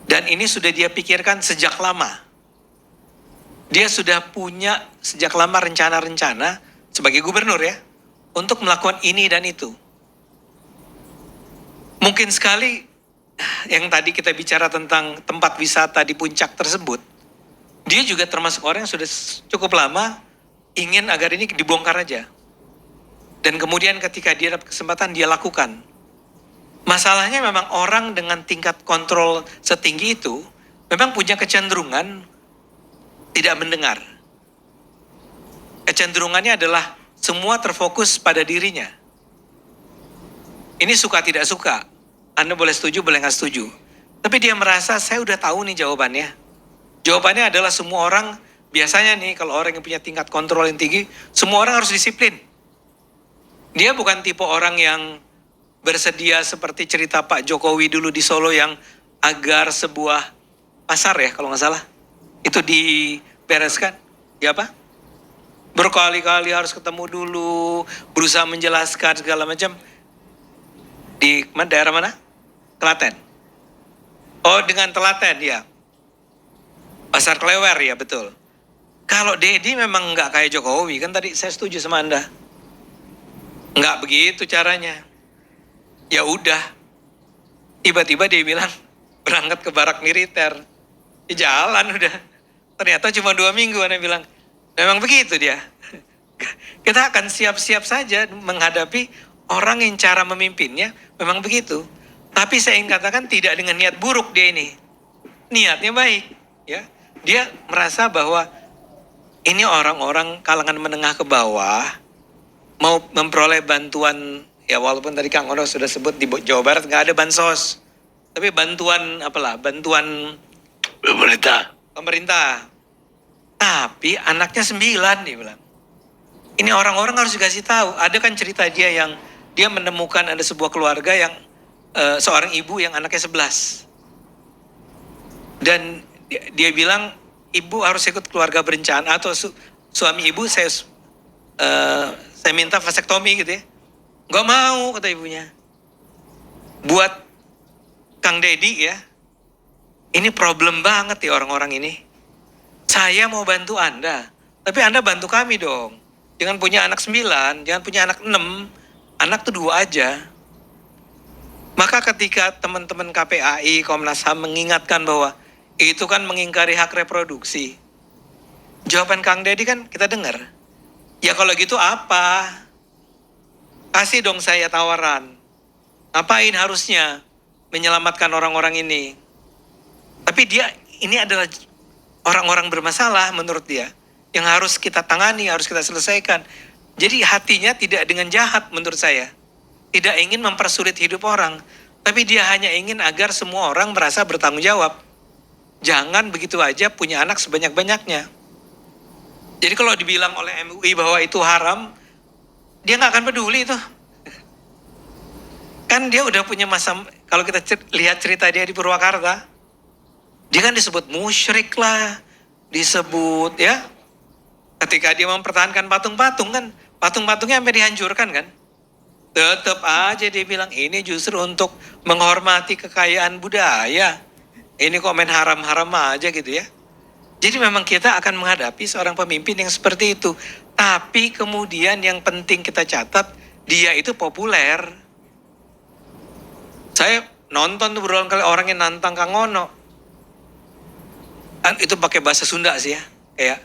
Dan ini sudah dia pikirkan sejak lama. Dia sudah punya sejak lama rencana-rencana sebagai gubernur ya, untuk melakukan ini dan itu. Mungkin sekali yang tadi kita bicara tentang tempat wisata di puncak tersebut, dia juga termasuk orang yang sudah cukup lama ingin agar ini dibongkar aja. Dan kemudian ketika dia dapat kesempatan, dia lakukan. Masalahnya memang orang dengan tingkat kontrol setinggi itu memang punya kecenderungan tidak mendengar. Kecenderungannya adalah semua terfokus pada dirinya. Ini suka tidak suka. Anda boleh setuju, boleh nggak setuju. Tapi dia merasa saya udah tahu nih jawabannya. Jawabannya adalah semua orang, biasanya nih kalau orang yang punya tingkat kontrol yang tinggi, semua orang harus disiplin. Dia bukan tipe orang yang bersedia seperti cerita Pak Jokowi dulu di Solo yang agar sebuah pasar ya kalau nggak salah. Itu dibereskan, ya apa? Berkali-kali harus ketemu dulu, berusaha menjelaskan segala macam. Di daerah mana? Klaten. Oh, dengan Telaten, ya. Pasar Klewer, ya betul. Kalau Dedi memang nggak kayak Jokowi, kan tadi saya setuju sama Anda. Nggak begitu caranya. Ya udah, tiba-tiba dia bilang berangkat ke barak militer. Ya jalan udah. Ternyata cuma 2 minggu, Anda bilang. Memang begitu dia. Kita akan siap-siap saja menghadapi orang yang cara memimpinnya memang begitu. Tapi saya ingin katakan tidak dengan niat buruk dia ini. Niatnya baik. Ya. Dia merasa bahwa ini orang-orang kalangan menengah ke bawah mau memperoleh bantuan, ya walaupun tadi Kang Ono sudah sebut di Jawa Barat nggak ada bansos. Tapi bantuan apalah, bantuan pemerintah. Tapi anaknya 9 dia bilang. Ini orang-orang harus dikasih tahu. Ada kan cerita dia yang dia menemukan ada sebuah keluarga yang seorang ibu yang anaknya 11. Dan dia bilang ibu harus ikut keluarga berencana atau suami ibu saya minta vasektomi gitu ya. Gak mau kata ibunya. Buat Kang Dedi ya, ini problem banget ya orang-orang ini. Saya mau bantu Anda, tapi Anda bantu kami dong. Jangan punya anak 9, jangan punya anak 6, anak tuh 2 aja. Maka ketika teman-teman KPAI, Komnas HAM mengingatkan bahwa itu kan mengingkari hak reproduksi. Jawaban Kang Dedi kan kita dengar. Ya kalau gitu apa? Kasih dong saya tawaran. Ngapain harusnya menyelamatkan orang-orang ini? Tapi dia, ini adalah orang-orang bermasalah menurut dia. Yang harus kita tangani, harus kita selesaikan. Jadi hatinya tidak dengan jahat menurut saya. Tidak ingin mempersulit hidup orang. Tapi dia hanya ingin agar semua orang merasa bertanggung jawab. Jangan begitu aja punya anak sebanyak-banyaknya. Jadi kalau dibilang oleh MUI bahwa itu haram, dia nggak akan peduli itu. Kan dia udah punya masa, kalau kita lihat cerita dia di Purwakarta, dia kan disebut musyrik lah, disebut ya, ketika dia mempertahankan patung-patung kan, patung-patungnya sampai dihancurkan kan. Tetap aja dia bilang ini justru untuk menghormati kekayaan budaya. Ini kok main haram-haram aja gitu ya. Jadi memang kita akan menghadapi seorang pemimpin yang seperti itu. Tapi kemudian yang penting kita catat, dia itu populer. Saya nonton tuh berulang kali orang yang nantang Kang Ono. Kan itu pakai bahasa Sunda sih ya. Kayak,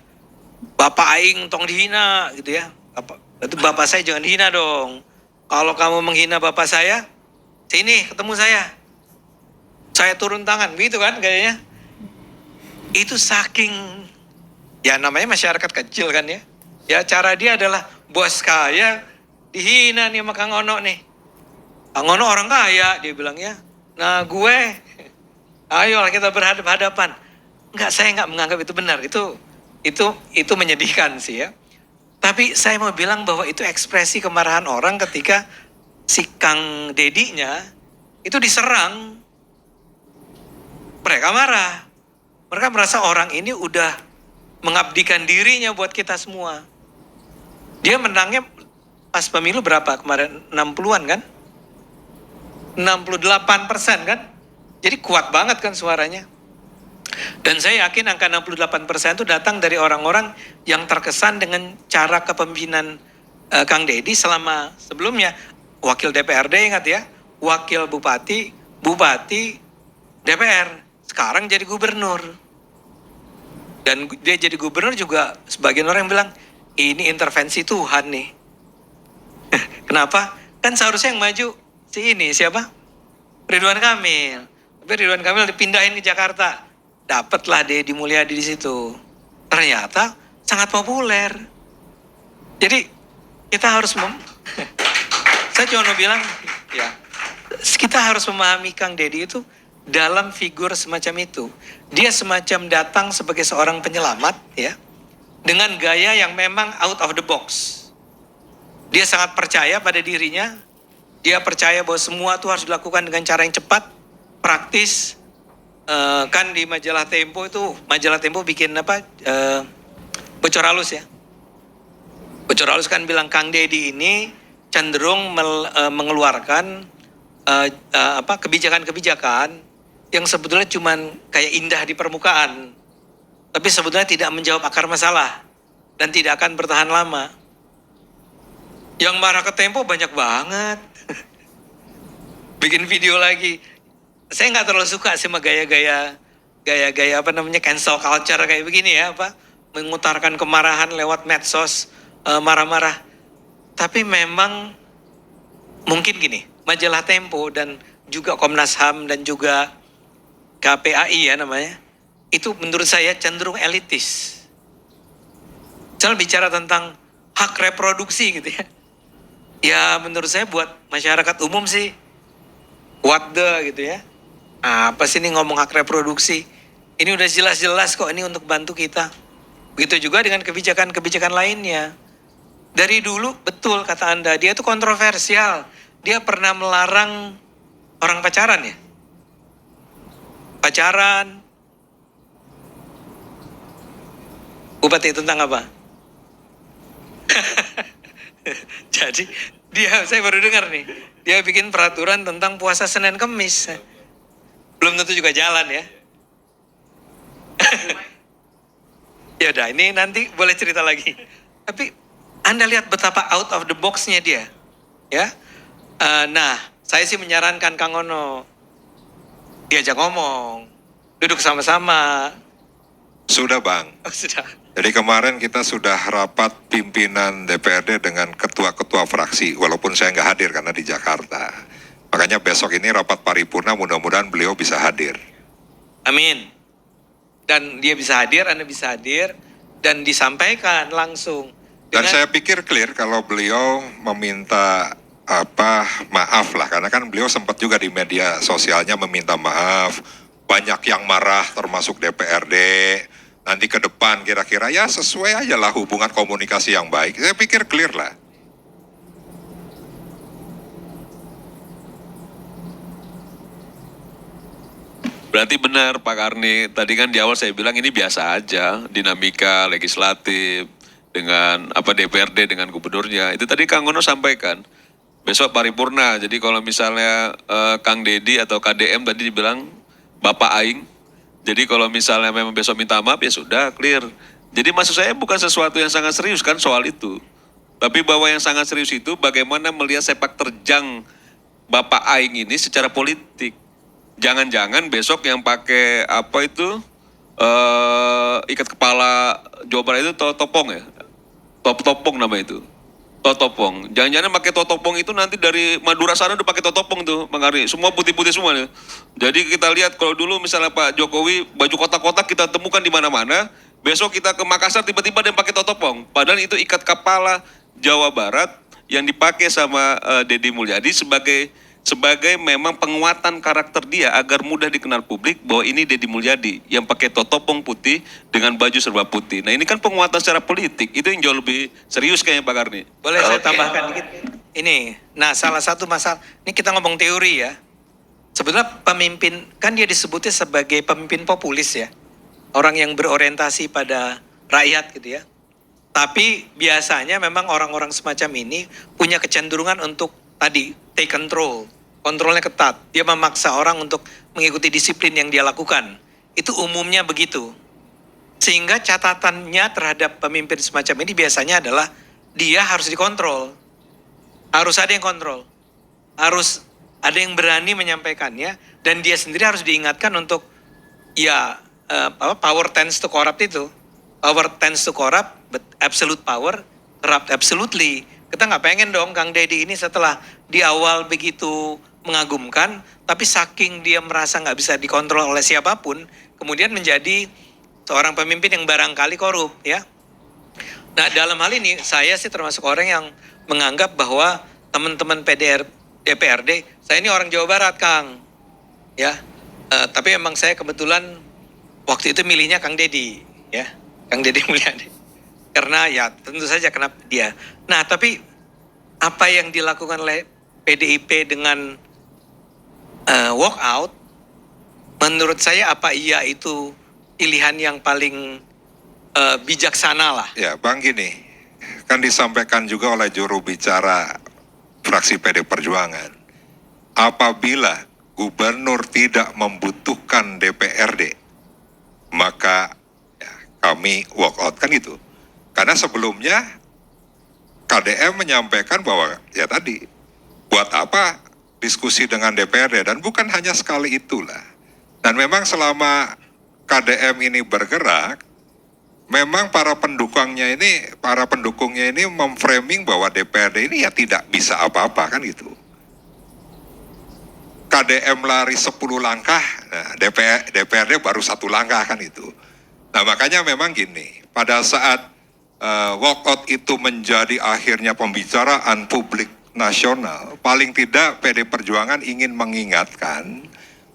Bapak Aing tong dihina gitu ya. Itu Bapak saya jangan dihina dong. Kalau kamu menghina Bapak saya, sini ketemu saya. Saya turun tangan, gitu kan kayaknya. Itu saking, ya namanya masyarakat kecil kan ya. Ya cara dia adalah bos kaya, dihina nih sama Kang Ono nih. Kang Ono orang kaya, dia bilang ya. Nah gue, ayolah kita berhadapan-hadapan. Enggak, saya enggak menganggap itu benar. Itu menyedihkan sih ya. Tapi saya mau bilang bahwa itu ekspresi kemarahan orang ketika si Kang Dedinya itu diserang. Mereka marah. Mereka merasa orang ini udah mengabdikan dirinya buat kita semua. Dia menangnya pas pemilu berapa kemarin? 60-an kan? 68% kan? Jadi kuat banget kan suaranya. Dan saya yakin angka 68% itu datang dari orang-orang yang terkesan dengan cara kepemimpinan Kang Dedi selama sebelumnya. Wakil DPRD ingat ya, wakil bupati, DPR. Sekarang jadi gubernur. Dan dia jadi gubernur juga sebagian orang yang bilang, ini intervensi Tuhan nih. Kenapa? Kan seharusnya yang maju siapa? Ridwan Kamil. Tapi Ridwan Kamil dipindahin ke Jakarta. Dapatlah Deddy Mulyadi di situ. Ternyata sangat populer. Jadi kita harus saya cuma mau bilang ya, kita harus memahami Kang Deddy itu dalam figur semacam itu. Dia semacam datang sebagai seorang penyelamat ya, dengan gaya yang memang out of the box. Dia sangat percaya pada dirinya. Dia percaya bahwa semua itu harus dilakukan dengan cara yang cepat, praktis. Kan di majalah Tempo bikin apa? Bocor halus ya. Bocor halus kan bilang Kang Deddy ini cenderung mengeluarkan kebijakan-kebijakan yang sebetulnya cuman kayak indah di permukaan, tapi sebetulnya tidak menjawab akar masalah dan tidak akan bertahan lama. Yang marah ke Tempo banyak banget. Bikin video lagi. Saya nggak terlalu suka sama gaya-gaya cancel culture kayak begini ya, mengutarakan kemarahan lewat medsos, marah-marah. Tapi memang mungkin gini, majalah Tempo dan juga Komnas HAM dan juga KPAI ya namanya, itu menurut saya cenderung elitis. Misalnya bicara tentang hak reproduksi gitu ya. Ya menurut saya buat masyarakat umum sih, what the gitu ya. Apa sih ini ngomong hak reproduksi? Ini udah jelas-jelas kok ini untuk bantu kita. Begitu juga dengan kebijakan-kebijakan lainnya. Dari dulu betul kata Anda, dia itu kontroversial. Dia pernah melarang orang pacaran ya. Pacaran. Bupati tentang apa? Jadi saya baru dengar nih. Dia bikin peraturan tentang puasa Senin Kemis. Belum tentu juga jalan ya. Ya udah, ini nanti boleh cerita lagi. Tapi Anda lihat betapa out of the box-nya dia. Ya. Nah, saya sih menyarankan Kang Ono diajak ngomong, duduk sama-sama. Sudah Bang. Oh, sudah. Jadi kemarin kita sudah rapat pimpinan DPRD dengan ketua-ketua fraksi, walaupun saya nggak hadir karena di Jakarta. Makanya besok ini rapat paripurna, mudah-mudahan beliau bisa hadir. Amin. Dan dia bisa hadir, Anda bisa hadir, dan disampaikan langsung. Dan saya pikir clear kalau beliau meminta maaf lah, karena kan beliau sempat juga di media sosialnya meminta maaf. Banyak yang marah termasuk DPRD. Nanti ke depan kira-kira ya sesuai aja lah hubungan komunikasi yang baik. Saya pikir clear lah. Berarti benar Pak Karni, tadi kan di awal saya bilang ini biasa aja, dinamika legislatif dengan DPRD dengan gubernurnya. Itu tadi Kang Ono sampaikan, besok paripurna, jadi kalau misalnya Kang Deddy atau KDM tadi dibilang Bapak Aing, Jadi kalau misalnya memang besok minta maaf ya sudah clear. Jadi maksud saya bukan sesuatu yang sangat serius kan soal itu. Tapi bahwa yang sangat serius itu bagaimana melihat sepak terjang Bapak Aing ini secara politik. Jangan-jangan besok yang pakai apa itu ikat kepala Jawa Barat itu topong ya? Topong nama itu. Totopong. Jangan-jangan pakai totopong itu nanti dari Madura sana udah pakai totopong tuh, Bang Ari. Semua putih-putih semua nih. Jadi kita lihat kalau dulu misalnya Pak Jokowi baju kotak-kotak kita temukan di mana-mana, besok kita ke Makassar tiba-tiba dia pakai totopong. Padahal itu ikat kepala Jawa Barat yang dipakai sama Deddy Mulyadi sebagai memang penguatan karakter dia agar mudah dikenal publik bahwa ini Deddy Mulyadi yang pakai totopong putih dengan baju serba putih. Nah ini kan penguatan secara politik, itu yang jauh lebih serius kayaknya Pak Karni. Boleh saya tambahkan dikit? Ini, nah salah satu masalah, ini kita ngomong teori ya. Sebetulnya pemimpin, kan dia disebutnya sebagai pemimpin populis ya. Orang yang berorientasi pada rakyat gitu ya. Tapi biasanya memang orang-orang semacam ini punya kecenderungan untuk tadi take control, kontrolnya ketat. Dia memaksa orang untuk mengikuti disiplin yang dia lakukan. Itu umumnya begitu. Sehingga catatannya terhadap pemimpin semacam ini biasanya adalah dia harus dikontrol. Harus ada yang kontrol. Harus ada yang berani menyampaikannya dan dia sendiri harus diingatkan untuk ya power tends to corrupt itu. Power tends to corrupt, but absolute power corrupt absolutely. Kita nggak pengen dong Kang Deddy ini setelah di awal begitu mengagumkan, tapi saking dia merasa nggak bisa dikontrol oleh siapapun, kemudian menjadi seorang pemimpin yang barangkali korup, ya. Nah dalam hal ini saya sih termasuk orang yang menganggap bahwa teman-teman DPRD, saya ini orang Jawa Barat Kang, ya. Tapi emang saya kebetulan waktu itu milihnya Kang Deddy, ya, Kang Deddy Mulyadi. Karena ya tentu saja kenapa dia. Nah tapi apa yang dilakukan oleh PDIP dengan walk out, menurut saya apa iya itu pilihan yang paling bijaksana lah. Ya Bang gini, kan disampaikan juga oleh juru bicara fraksi PD Perjuangan. Apabila gubernur tidak membutuhkan DPRD, maka ya, kami walk out kan itu. Karena sebelumnya KDM menyampaikan bahwa ya tadi buat apa diskusi dengan DPRD dan bukan hanya sekali itulah. Dan memang selama KDM ini bergerak, memang para pendukungnya ini memframing bahwa DPRD ini ya tidak bisa apa-apa kan itu. KDM lari 10 langkah, nah DPRD baru 1 langkah kan itu. Nah makanya memang gini, pada saat walkout itu menjadi akhirnya pembicaraan publik nasional, paling tidak PD Perjuangan ingin mengingatkan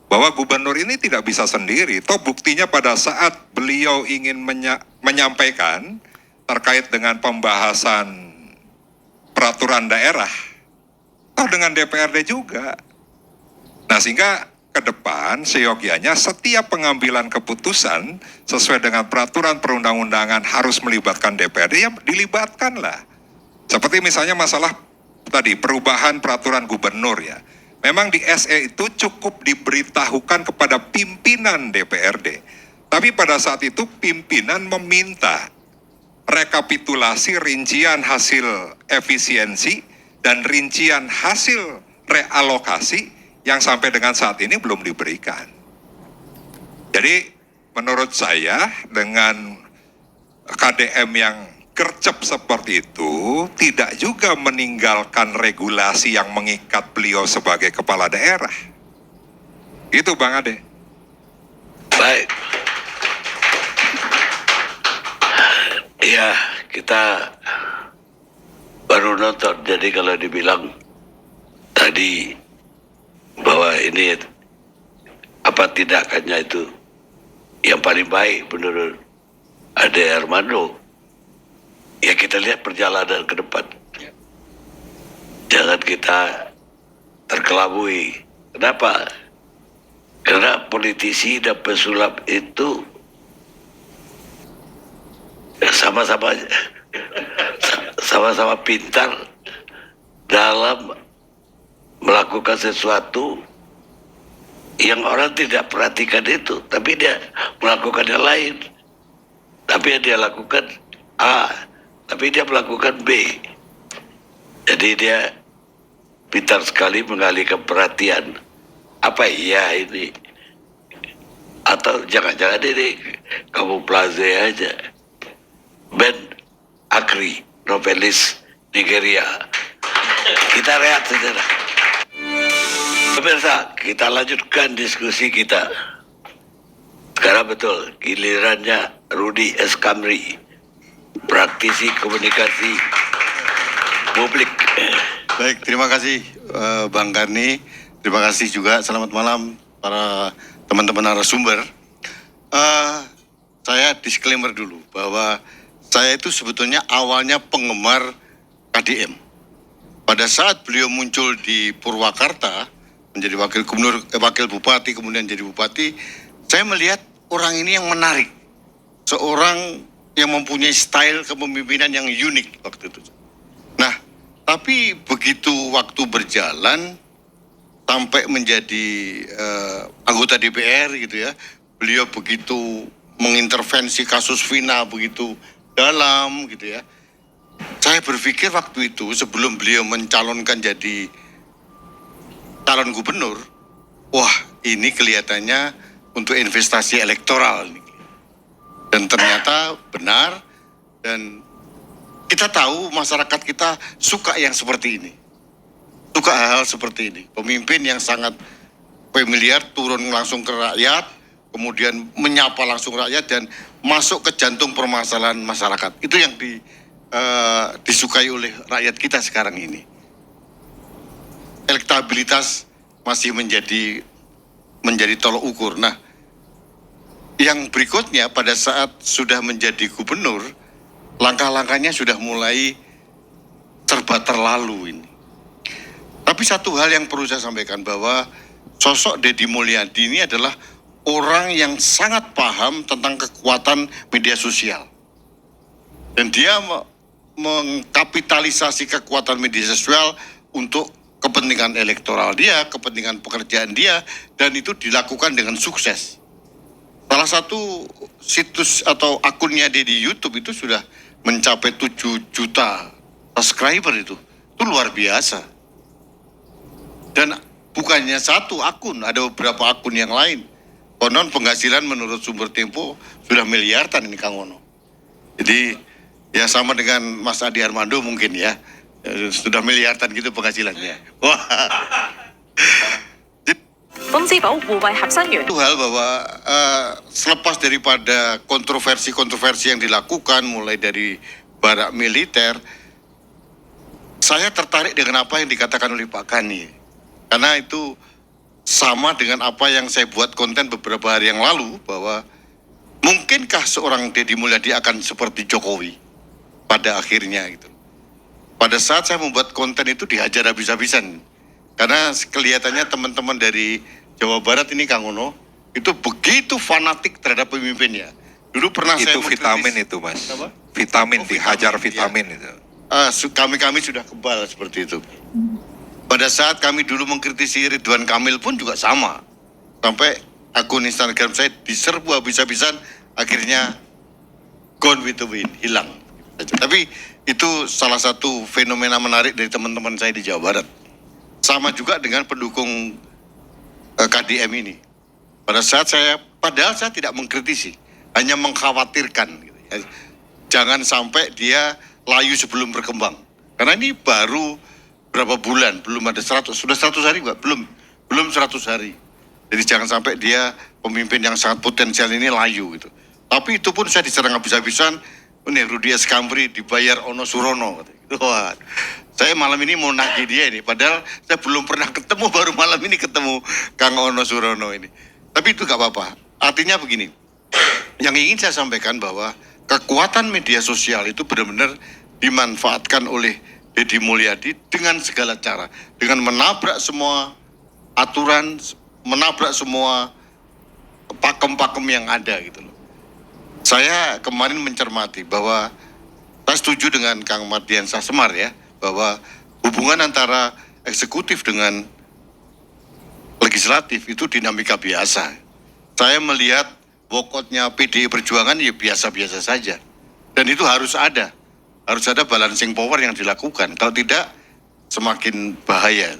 bahwa gubernur ini tidak bisa sendiri. Toh buktinya pada saat beliau ingin menyampaikan terkait dengan pembahasan peraturan daerah, toh dengan DPRD juga. Nah sehingga ke depan seyogianya setiap pengambilan keputusan sesuai dengan peraturan perundang-undangan harus melibatkan DPRD, ya dilibatkanlah. Seperti misalnya masalah tadi perubahan peraturan gubernur ya. Memang di SE itu cukup diberitahukan kepada pimpinan DPRD. Tapi pada saat itu pimpinan meminta rekapitulasi rincian hasil efisiensi dan rincian hasil realokasi yang sampai dengan saat ini belum diberikan. Jadi menurut saya dengan KDM yang gercep seperti itu tidak juga meninggalkan regulasi yang mengikat beliau sebagai kepala daerah. Itu Bang Ade. Baik. Ya, kita baru nonton. Jadi kalau dibilang tadi bahwa ini apa tindakannya itu yang paling baik menurut Ade Armando, ya kita lihat perjalanan ke depan. Jangan kita terkelabui. Kenapa? Karena politisi dan pesulap itu sama-sama pintar dalam melakukan sesuatu yang orang tidak perhatikan itu, tapi dia melakukan yang lain. Tapi yang dia lakukan A, tapi dia melakukan B. Jadi dia pintar sekali mengalihkan perhatian. Apa iya ini? Atau jangan-jangan ini kamuflase aja. Ben Akri, novelis Nigeria. Kita rehat saudara. Pemirsa, kita lanjutkan diskusi kita. Sekarang betul, gilirannya Rudi S. Kamri, praktisi komunikasi publik. Baik, terima kasih Bang Karni. Terima kasih juga, selamat malam para teman-teman narasumber. Saya disclaimer dulu bahwa saya itu sebetulnya awalnya penggemar KDM. Pada saat beliau muncul di Purwakarta, menjadi wakil gubernur, wakil bupati, kemudian jadi bupati, saya melihat orang ini yang menarik. Seorang yang mempunyai style kepemimpinan yang unik waktu itu. Nah, tapi begitu waktu berjalan, sampai menjadi anggota DPR gitu ya, beliau begitu mengintervensi kasus Vina begitu dalam gitu ya. Saya berpikir waktu itu sebelum beliau mencalonkan jadi calon gubernur, wah ini kelihatannya untuk investasi elektoral nih. Dan ternyata benar, dan kita tahu masyarakat kita suka yang seperti ini. Suka hal-hal seperti ini. Pemimpin yang sangat familiar turun langsung ke rakyat, kemudian menyapa langsung rakyat dan masuk ke jantung permasalahan masyarakat. Itu yang disukai oleh rakyat kita sekarang ini. Elektabilitas masih menjadi tolok ukur. Nah, yang berikutnya pada saat sudah menjadi gubernur, langkah-langkahnya sudah mulai serba terlalu ini. Tapi satu hal yang perlu saya sampaikan bahwa sosok Deddy Mulyadi ini adalah orang yang sangat paham tentang kekuatan media sosial. Dan dia mengkapitalisasi kekuatan media sosial untuk kepentingan elektoral dia, kepentingan pekerjaan dia, dan itu dilakukan dengan sukses. Salah satu situs atau akunnya dia di YouTube itu sudah mencapai 7 juta subscriber itu luar biasa. Dan bukannya satu akun, ada beberapa akun yang lain. Konon penghasilan menurut sumber Tempo sudah miliaran ini Kang Ono. Jadi ya sama dengan Mas Adi Armando mungkin ya. Sudah miliaran gitu penghasilannya. Wah. Itu hal bahwa selepas daripada kontroversi-kontroversi yang dilakukan mulai dari barak militer, saya tertarik dengan apa yang dikatakan oleh Pak Kani. Karena itu sama dengan apa yang saya buat konten beberapa hari yang lalu, bahwa mungkinkah seorang Deddy Mulyadi akan seperti Jokowi pada akhirnya gitu. Pada saat saya membuat konten itu dihajar habis-habisan. Karena kelihatannya teman-teman dari Jawa Barat ini Kang Ono, itu begitu fanatik terhadap pemimpinnya. Dulu pernah itu saya vitamin itu Mas. Apa? Vitamin, dihajar vitamin, vitamin itu. Kami sudah kebal seperti itu. Pada saat kami dulu mengkritisi Ridwan Kamil pun juga sama. Sampai akun Instagram saya diserbu habis-habisan, akhirnya gone with the wind, hilang. Tapi itu salah satu fenomena menarik dari teman-teman saya di Jawa Barat. Sama juga dengan pendukung KDM ini. Pada saat padahal saya tidak mengkritisi, hanya mengkhawatirkan. Gitu ya. Jangan sampai dia layu sebelum berkembang. Karena ini baru berapa bulan, belum ada 100, sudah 100 hari Mbak? Belum 100 hari. Jadi jangan sampai dia pemimpin yang sangat potensial ini layu gitu. Tapi itu pun saya diserang habis-habisan. Ini Rudi S. Kamri dibayar Ono Surono. Wah, saya malam ini mau nagih dia ini. Padahal saya belum pernah ketemu, baru malam ini ketemu Kang Ono Surono ini. Tapi itu gak apa-apa. Artinya begini, yang ingin saya sampaikan bahwa kekuatan media sosial itu benar-benar dimanfaatkan oleh Deddy Mulyadi dengan segala cara. Dengan menabrak semua aturan, menabrak semua pakem-pakem yang ada gitu loh. Saya kemarin mencermati bahwa saya setuju dengan Kang Mardiansah Semar ya, bahwa hubungan antara eksekutif dengan legislatif legislatif itu dinamika biasa. Saya melihat walkoutnya PDI Perjuangan ya biasa-biasa saja. Dan itu harus ada balancing power yang dilakukan. Kalau tidak, semakin bahaya.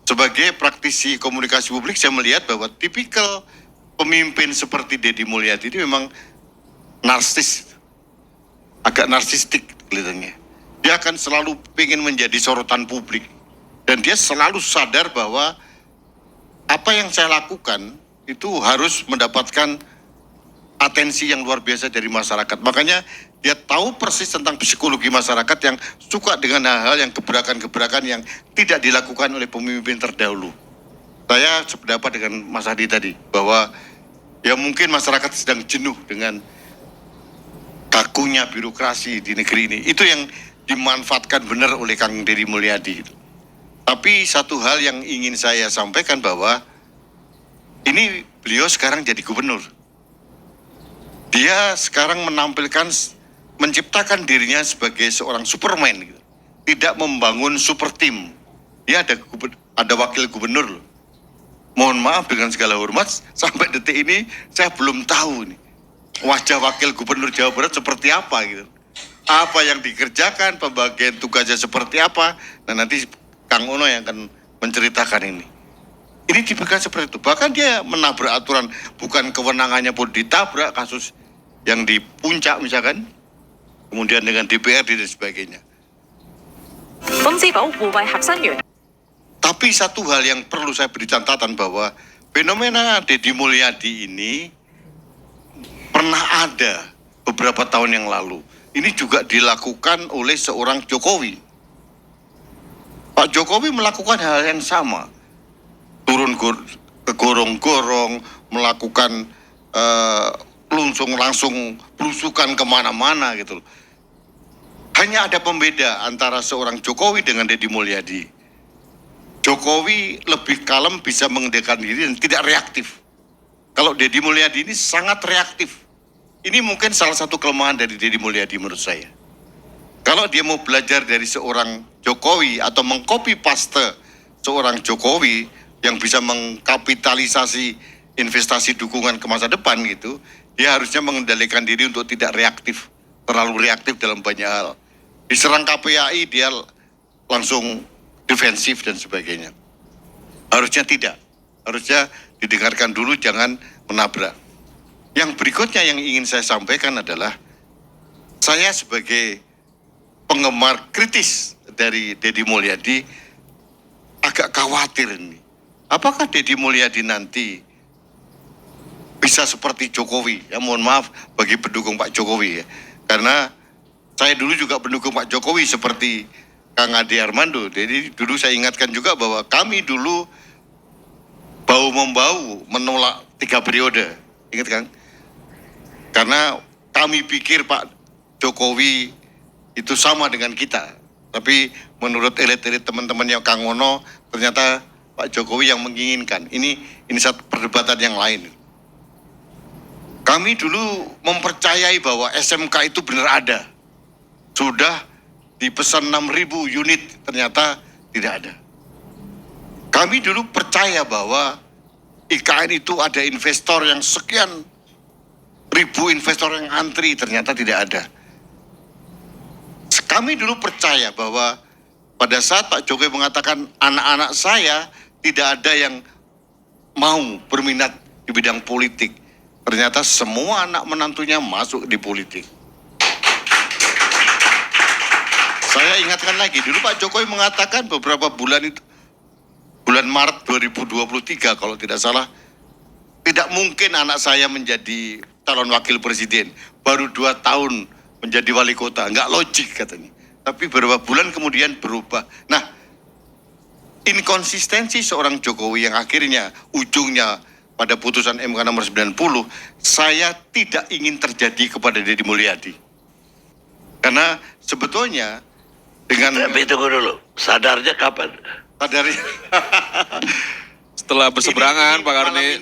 Sebagai praktisi komunikasi publik, saya melihat bahwa tipikal pemimpin seperti Deddy Mulyadi ini memang narsis, agak narsistik kelihatannya. Dia akan selalu ingin menjadi sorotan publik. Dan dia selalu sadar bahwa apa yang saya lakukan itu harus mendapatkan atensi yang luar biasa dari masyarakat. Makanya dia tahu persis tentang psikologi masyarakat yang suka dengan hal-hal yang gebrakan-gebrakan yang tidak dilakukan oleh pemimpin terdahulu. Saya sependapat dengan Mas Hadi tadi bahwa ya mungkin masyarakat sedang jenuh dengan kakunya birokrasi di negeri ini. Itu yang dimanfaatkan benar oleh Kang Deddy Mulyadi. Tapi satu hal yang ingin saya sampaikan bahwa ini beliau sekarang jadi gubernur. Dia sekarang menciptakan dirinya sebagai seorang Superman, gitu. Tidak membangun super team. Dia ada wakil gubernur. Loh. Mohon maaf dengan segala hormat, sampai detik ini saya belum tahu nih wajah wakil gubernur Jawa Barat seperti apa gitu. Apa yang dikerjakan, pembagian tugasnya seperti apa. Nah nanti Kang Ono yang akan menceritakan ini. Ini diberikan seperti itu. Bahkan dia menabrak aturan, bukan kewenangannya pun ditabrak, kasus yang di puncak misalkan, kemudian dengan DPRD dan sebagainya. Tapi satu hal yang perlu saya beri catatan bahwa fenomena Deddy Mulyadi ini pernah ada beberapa tahun yang lalu. Ini juga dilakukan oleh seorang Jokowi. Pak Jokowi melakukan hal yang sama. Turun ke gorong-gorong, melakukan langsung belusukan kemana-mana gitu. Hanya ada pembeda antara seorang Jokowi dengan Deddy Mulyadi. Jokowi lebih kalem, bisa mengendalikan diri dan tidak reaktif. Kalau Deddy Mulyadi ini sangat reaktif. Ini mungkin salah satu kelemahan dari Deddy Mulyadi menurut saya. Kalau dia mau belajar dari seorang Jokowi atau mengcopy paste seorang Jokowi yang bisa mengkapitalisasi investasi dukungan ke masa depan gitu, dia harusnya mengendalikan diri untuk tidak reaktif, terlalu reaktif dalam banyak hal. Diserang KPAI dia langsung defensif dan sebagainya. Harusnya tidak. Harusnya didengarkan dulu, jangan menabrak. Yang berikutnya yang ingin saya sampaikan adalah saya sebagai penggemar kritis dari Deddy Mulyadi agak khawatir ini. Apakah Deddy Mulyadi nanti bisa seperti Jokowi? Ya mohon maaf bagi pendukung Pak Jokowi ya. Karena saya dulu juga pendukung Pak Jokowi seperti Kang Ade Armando. Jadi dulu saya ingatkan juga bahwa kami dulu bau-membau menolak 3 periode. Ingat kan? Karena kami pikir Pak Jokowi itu sama dengan kita. Tapi menurut elit-elit teman-temannya Kang Ono, ternyata Pak Jokowi yang menginginkan. Ini satu perdebatan yang lain. Kami dulu mempercayai bahwa SMK itu benar ada. Sudah dipesan 6.000 unit, ternyata tidak ada. Kami dulu percaya bahwa IKN itu ada investor yang sekian ribu investor yang antri, ternyata tidak ada. Kami dulu percaya bahwa pada saat Pak Jokowi mengatakan anak-anak saya tidak ada yang mau berminat di bidang politik, ternyata semua anak menantunya masuk di politik. Saya ingatkan lagi, dulu Pak Jokowi mengatakan beberapa bulan itu, bulan Maret 2023 kalau tidak salah, tidak mungkin anak saya menjadi calon wakil presiden, baru 2 tahun menjadi wali kota, nggak logik katanya. Tapi beberapa bulan kemudian berubah. Nah, inkonsistensi seorang Jokowi yang akhirnya ujungnya pada putusan MK nomor 90, saya tidak ingin terjadi kepada Deddy Mulyadi. Karena sebetulnya dengan... Tapi tunggu dulu, sadarnya kapan? Sadarnya... Setelah berseberangan Pak Karni,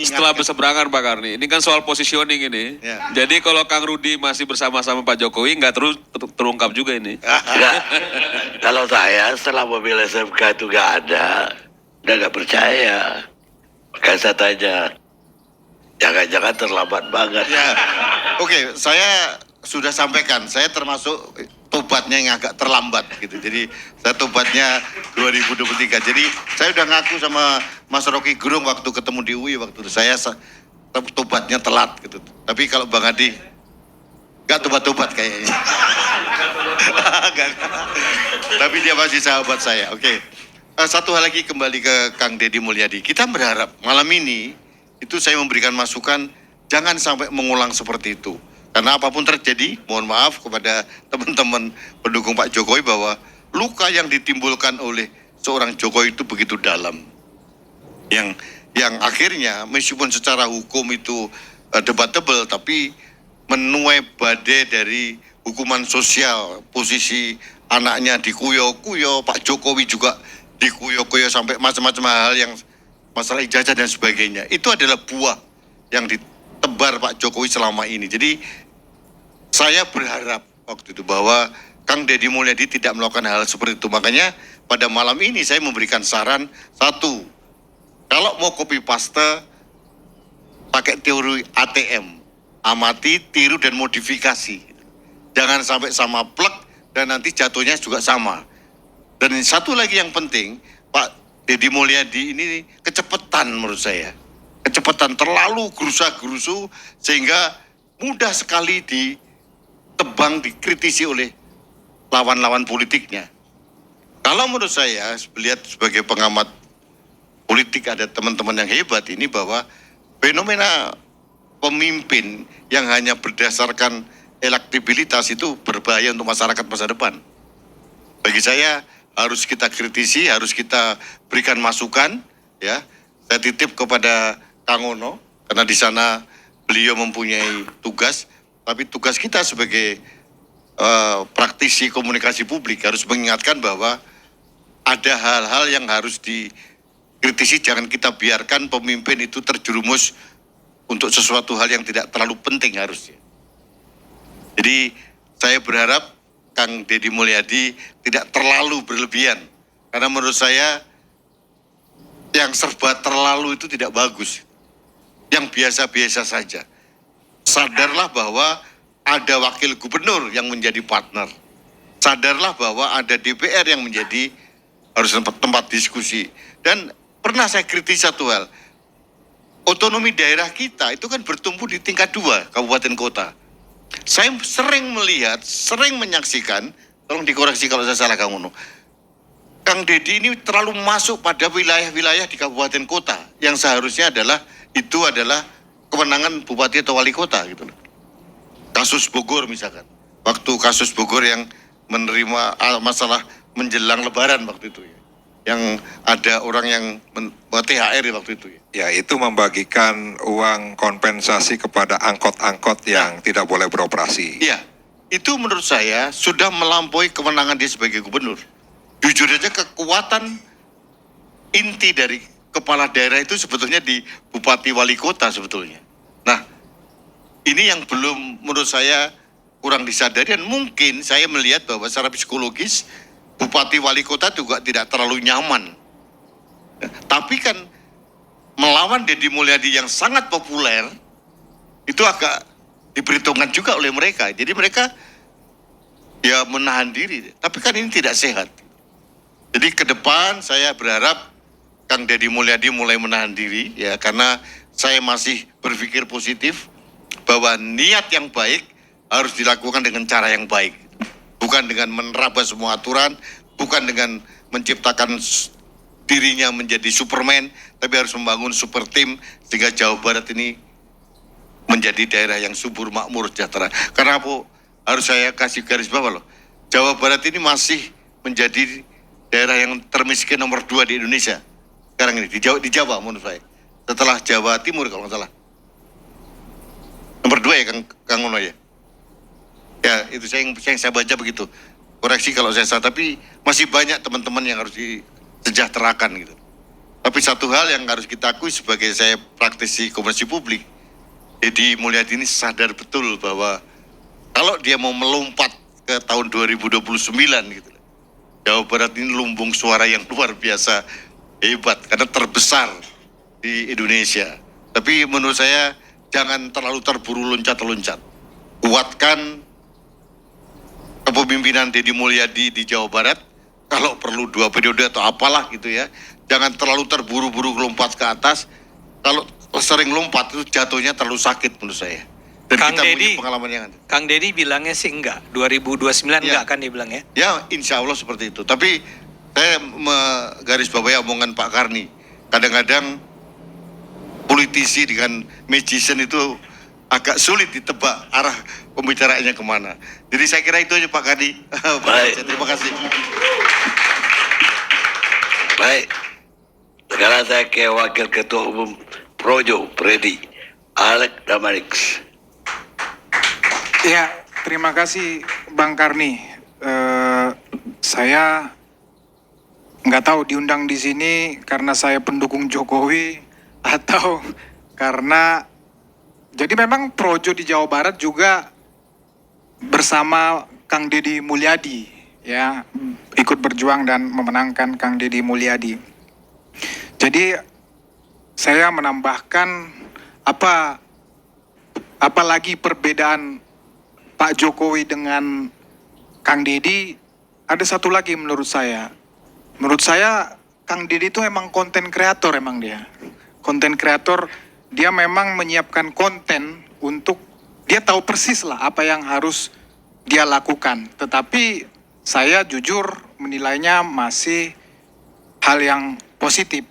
setelah berseberangan Pak Karni, ini kan soal positioning ini. Ya. Jadi kalau Kang Rudi masih bersama-sama Pak Jokowi, nggak terungkap juga ini. Enggak. Kalau saya setelah mobil SMK itu nggak ada, udah nggak percaya. Makanya saya tanya, jangan-jangan terlambat banget. Ya, oke, saya sudah sampaikan, saya termasuk tobatnya yang agak terlambat gitu. Jadi saya tobatnya 2023. Jadi saya udah ngaku sama Mas Rocky Gerung waktu ketemu di UI waktu itu. Saya tobatnya telat gitu. Tapi kalau Bang Adi nggak tobat-tobat kayaknya. Nggak. Tapi dia masih sahabat saya. Oke. Satu hal lagi kembali ke Kang Deddy Mulyadi. Kita berharap malam ini itu saya memberikan masukan jangan sampai mengulang seperti itu. Karena apapun terjadi, mohon maaf kepada teman-teman pendukung Pak Jokowi bahwa luka yang ditimbulkan oleh seorang Jokowi itu begitu dalam. Yang akhirnya meskipun secara hukum itu debatable, tapi menuai badai dari hukuman sosial, posisi anaknya dikuyo-kuyo, Pak Jokowi juga dikuyo-kuyo sampai macam-macam hal yang masalah ijazah dan sebagainya. Itu adalah buah yang ditebar Pak Jokowi selama ini. Jadi saya berharap waktu itu bahwa Kang Deddy Mulyadi tidak melakukan hal seperti itu. Makanya pada malam ini saya memberikan saran, satu, kalau mau copy paste pakai teori ATM, amati, tiru dan modifikasi. Jangan sampai sama plek dan nanti jatuhnya juga sama. Dan satu lagi yang penting, Pak Deddy Mulyadi ini kecepatan menurut saya. Kecepatan terlalu gerusa-gerusu sehingga mudah sekali ditebang, dikritisi oleh lawan-lawan politiknya. Kalau menurut saya, melihat sebagai pengamat politik ada teman-teman yang hebat ini bahwa fenomena pemimpin yang hanya berdasarkan elektabilitas itu berbahaya untuk masyarakat masa depan. Bagi saya harus kita kritisi, harus kita berikan masukan, ya. Saya titip kepada Kang Ono karena di sana beliau mempunyai tugas, tapi tugas kita sebagai praktisi komunikasi publik harus mengingatkan bahwa ada hal-hal yang harus dikritisi, jangan kita biarkan pemimpin itu terjerumus untuk sesuatu hal yang tidak terlalu penting harusnya. Jadi saya berharap Kang Deddy Mulyadi tidak terlalu berlebihan. Karena menurut saya yang serba terlalu itu tidak bagus. Yang biasa-biasa saja. Sadarlah bahwa ada wakil gubernur yang menjadi partner. Sadarlah bahwa ada DPR yang menjadi harus tempat diskusi. Dan pernah saya kritis satu hal. Otonomi daerah kita itu kan bertumbuh di tingkat 2 kabupaten kota. Saya sering melihat, sering menyaksikan, tolong dikoreksi kalau saya salah Kang Uno. Kang Deddy ini terlalu masuk pada wilayah-wilayah di kabupaten kota yang seharusnya adalah kewenangan bupati atau wali kota gitu loh. Kasus Bogor misalkan. Waktu kasus Bogor yang menerima masalah menjelang lebaran waktu itu ya. Yang ada orang yang THR waktu itu ya. Ya, itu membagikan uang kompensasi kepada angkot-angkot yang tidak boleh beroperasi. Iya, itu menurut saya sudah melampaui kewenangan dia sebagai gubernur. Jujur aja kekuatan inti dari kepala daerah itu sebetulnya di bupati wali kota sebetulnya. Nah, ini yang belum menurut saya kurang disadari dan mungkin saya melihat bahwa secara psikologis bupati wali kota juga tidak terlalu nyaman. Tapi kan melawan Deddy Mulyadi yang sangat populer itu agak diperhitungkan juga oleh mereka. Jadi mereka ya menahan diri. Tapi kan ini tidak sehat. Jadi ke depan saya berharap Kang Deddy Mulyadi mulai menahan diri ya, karena saya masih berpikir positif bahwa niat yang baik harus dilakukan dengan cara yang baik. Bukan dengan menerabas semua aturan, bukan dengan menciptakan dirinya menjadi Superman, tapi harus membangun super tim sehingga Jawa Barat ini menjadi daerah yang subur, makmur, sejahtera. Karena apa? Harus saya kasih garis bawah loh. Jawa Barat ini masih menjadi daerah yang termiskin nomor 2 di Indonesia. Sekarang ini di Jawa menurut saya. Setelah Jawa Timur kalau nggak salah. Nomor 2 ya Kang Uno ya. Ya itu yang saya baca begitu. Koreksi kalau saya salah, tapi masih banyak teman-teman yang harus disejahterakan gitu. Tapi satu hal yang harus kita akui sebagai saya praktisi komunikasi publik, Deddy Mulyadi ini sadar betul bahwa kalau dia mau melompat ke tahun 2029 gitu, Jawa Barat ini lumbung suara yang luar biasa hebat karena terbesar di Indonesia. Tapi menurut saya jangan terlalu terburu loncat-loncat. Kuatkan kepemimpinan Deddy Mulyadi di Jawa Barat, kalau perlu 2 periode atau apalah gitu ya. Jangan terlalu terburu-buru lompat ke atas. Kalau sering lompat itu jatuhnya terlalu sakit menurut saya. Dan Kang kita punya Deddy, pengalaman yang ada. Kang Deddy bilangnya sih enggak. 2029 enggak kan dia bilang ya. Ya insya Allah seperti itu. Tapi saya menggarisbawahi omongan Pak Karni. Kadang-kadang politisi dengan magician itu agak sulit ditebak arah pembicaraannya kemana. Jadi saya kira itu aja Pak Karni. Baik. Terima kasih. Baik. Sekarang saya ke Wakil Ketua Umum Projo, Predi, Alek Damanix. Ya, terima kasih Bang Karni. Saya nggak tahu diundang di sini karena saya pendukung Jokowi atau karena jadi memang Projo di Jawa Barat juga bersama Kang Deddy Mulyadi ya ikut berjuang dan memenangkan Kang Deddy Mulyadi. Jadi saya menambahkan apalagi perbedaan Pak Jokowi dengan Kang Deddy, ada satu lagi menurut saya. Menurut saya Kang Deddy itu emang konten kreator emang dia. Konten kreator, dia memang menyiapkan konten untuk dia tahu persis lah apa yang harus dia lakukan. Tetapi saya jujur menilainya masih hal yang positif.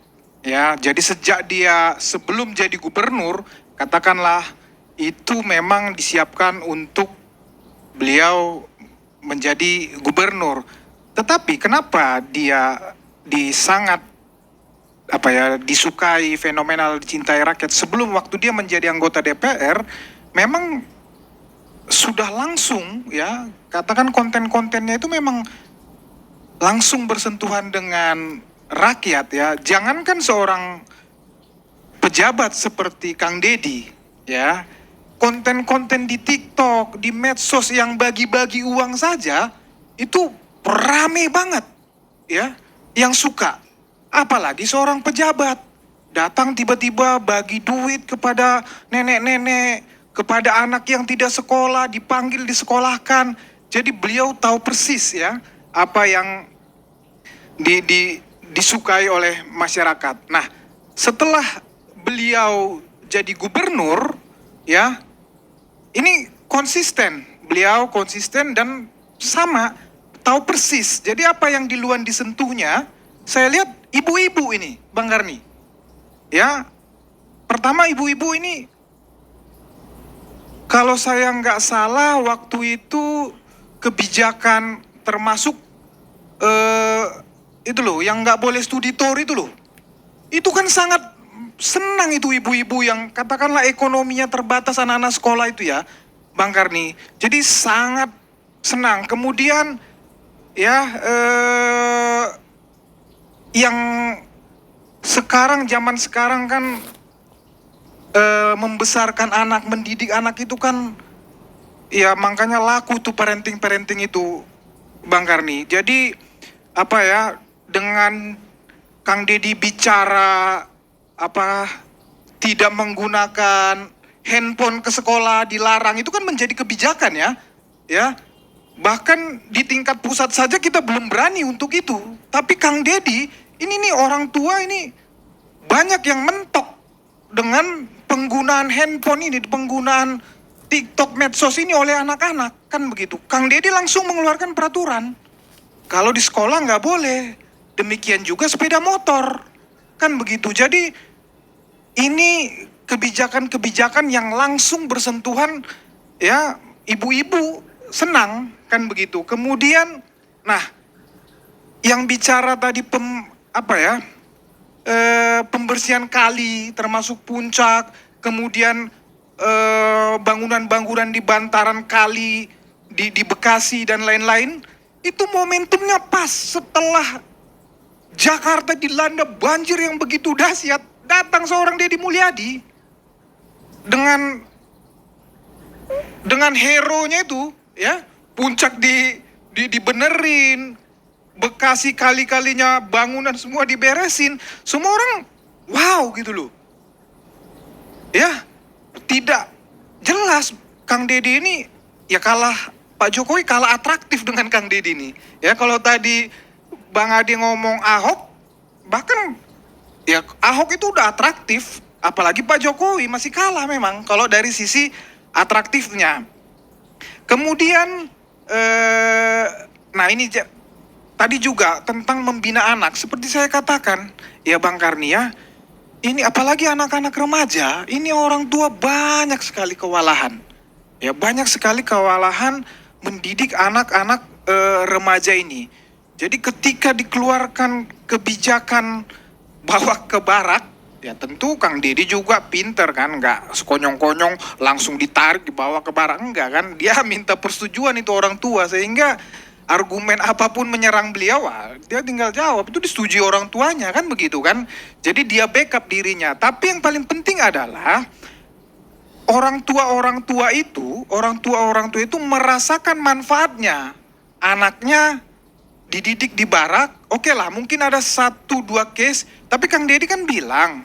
Ya, jadi sejak dia sebelum jadi gubernur, katakanlah itu memang disiapkan untuk beliau menjadi gubernur. Tetapi kenapa dia disukai, fenomenal, dicintai rakyat sebelum waktu dia menjadi anggota DPR, memang sudah langsung ya, katakan konten-kontennya itu memang langsung bersentuhan dengan rakyat ya. Jangankan seorang pejabat seperti Kang Deddy ya, konten-konten di TikTok, di medsos yang bagi-bagi uang saja itu rame banget ya, yang suka. Apalagi seorang pejabat datang tiba-tiba bagi duit kepada nenek-nenek, kepada anak yang tidak sekolah, dipanggil disekolahkan. Jadi beliau tahu persis ya apa yang disukai oleh masyarakat. Nah, setelah beliau jadi gubernur ya, ini konsisten, beliau konsisten dan sama, tahu persis. Jadi apa yang di luar disentuhnya, saya lihat ibu-ibu ini, Bang Karni. Ya, pertama ibu-ibu ini, kalau saya nggak salah waktu itu kebijakan termasuk itu loh, yang nggak boleh studi tour itu loh. Itu kan sangat senang itu ibu-ibu yang katakanlah ekonominya terbatas, anak-anak sekolah itu ya, Bang Karni. Jadi sangat senang. Kemudian ya yang sekarang, zaman sekarang kan membesarkan anak, mendidik anak itu kan ya makanya laku tuh parenting itu, Bang Karni. Jadi apa ya, dengan Kang Deddy bicara tidak menggunakan handphone ke sekolah, dilarang, itu kan menjadi kebijakan ya. Bahkan di tingkat pusat saja kita belum berani untuk itu. Tapi Kang Deddy ini nih, orang tua ini banyak yang mentok dengan penggunaan handphone ini, penggunaan TikTok, medsos ini oleh anak-anak, kan begitu. Kang Deddy langsung mengeluarkan peraturan kalau di sekolah nggak boleh. Demikian juga sepeda motor, kan begitu. Jadi ini kebijakan-kebijakan yang langsung bersentuhan ya, ibu-ibu senang, kan begitu. Kemudian, nah, yang bicara tadi pembersihan kali termasuk Puncak, kemudian bangunan-bangunan di bantaran kali di Bekasi dan lain-lain, itu momentumnya pas setelah Jakarta dilanda banjir yang begitu dahsyat, datang seorang Deddy Mulyadi dengan hero-nya itu ya, Puncak dibenerin, Bekasi kali-kalinya bangunan semua diberesin, semua orang wow gitu loh. ya tidak jelas. Kang Deddy ini ya kalah, Pak Jokowi kalah atraktif dengan Kang Deddy ini. Ya kalau tadi Bang Ade ngomong Ahok, bahkan ya Ahok itu udah atraktif, apalagi Pak Jokowi masih kalah memang kalau dari sisi atraktifnya. Kemudian nah ini tadi juga tentang membina anak, seperti saya katakan ya Bang Karnia, ini apalagi anak-anak remaja, ini orang tua banyak sekali kewalahan. Ya banyak sekali kewalahan mendidik anak-anak remaja ini. Jadi ketika dikeluarkan kebijakan bawa ke barak, ya tentu Kang Deddy juga pinter kan, nggak sekonyong-konyong langsung ditarik dibawa ke barak, enggak kan. Dia minta persetujuan itu orang tua, sehingga argumen apapun menyerang beliau, dia tinggal jawab, itu disetujui orang tuanya kan begitu kan. Jadi dia backup dirinya. Tapi yang paling penting adalah orang tua itu merasakan manfaatnya. Anaknya dididik di barak, oke lah, mungkin ada 1-2 case, tapi Kang Deddy kan bilang,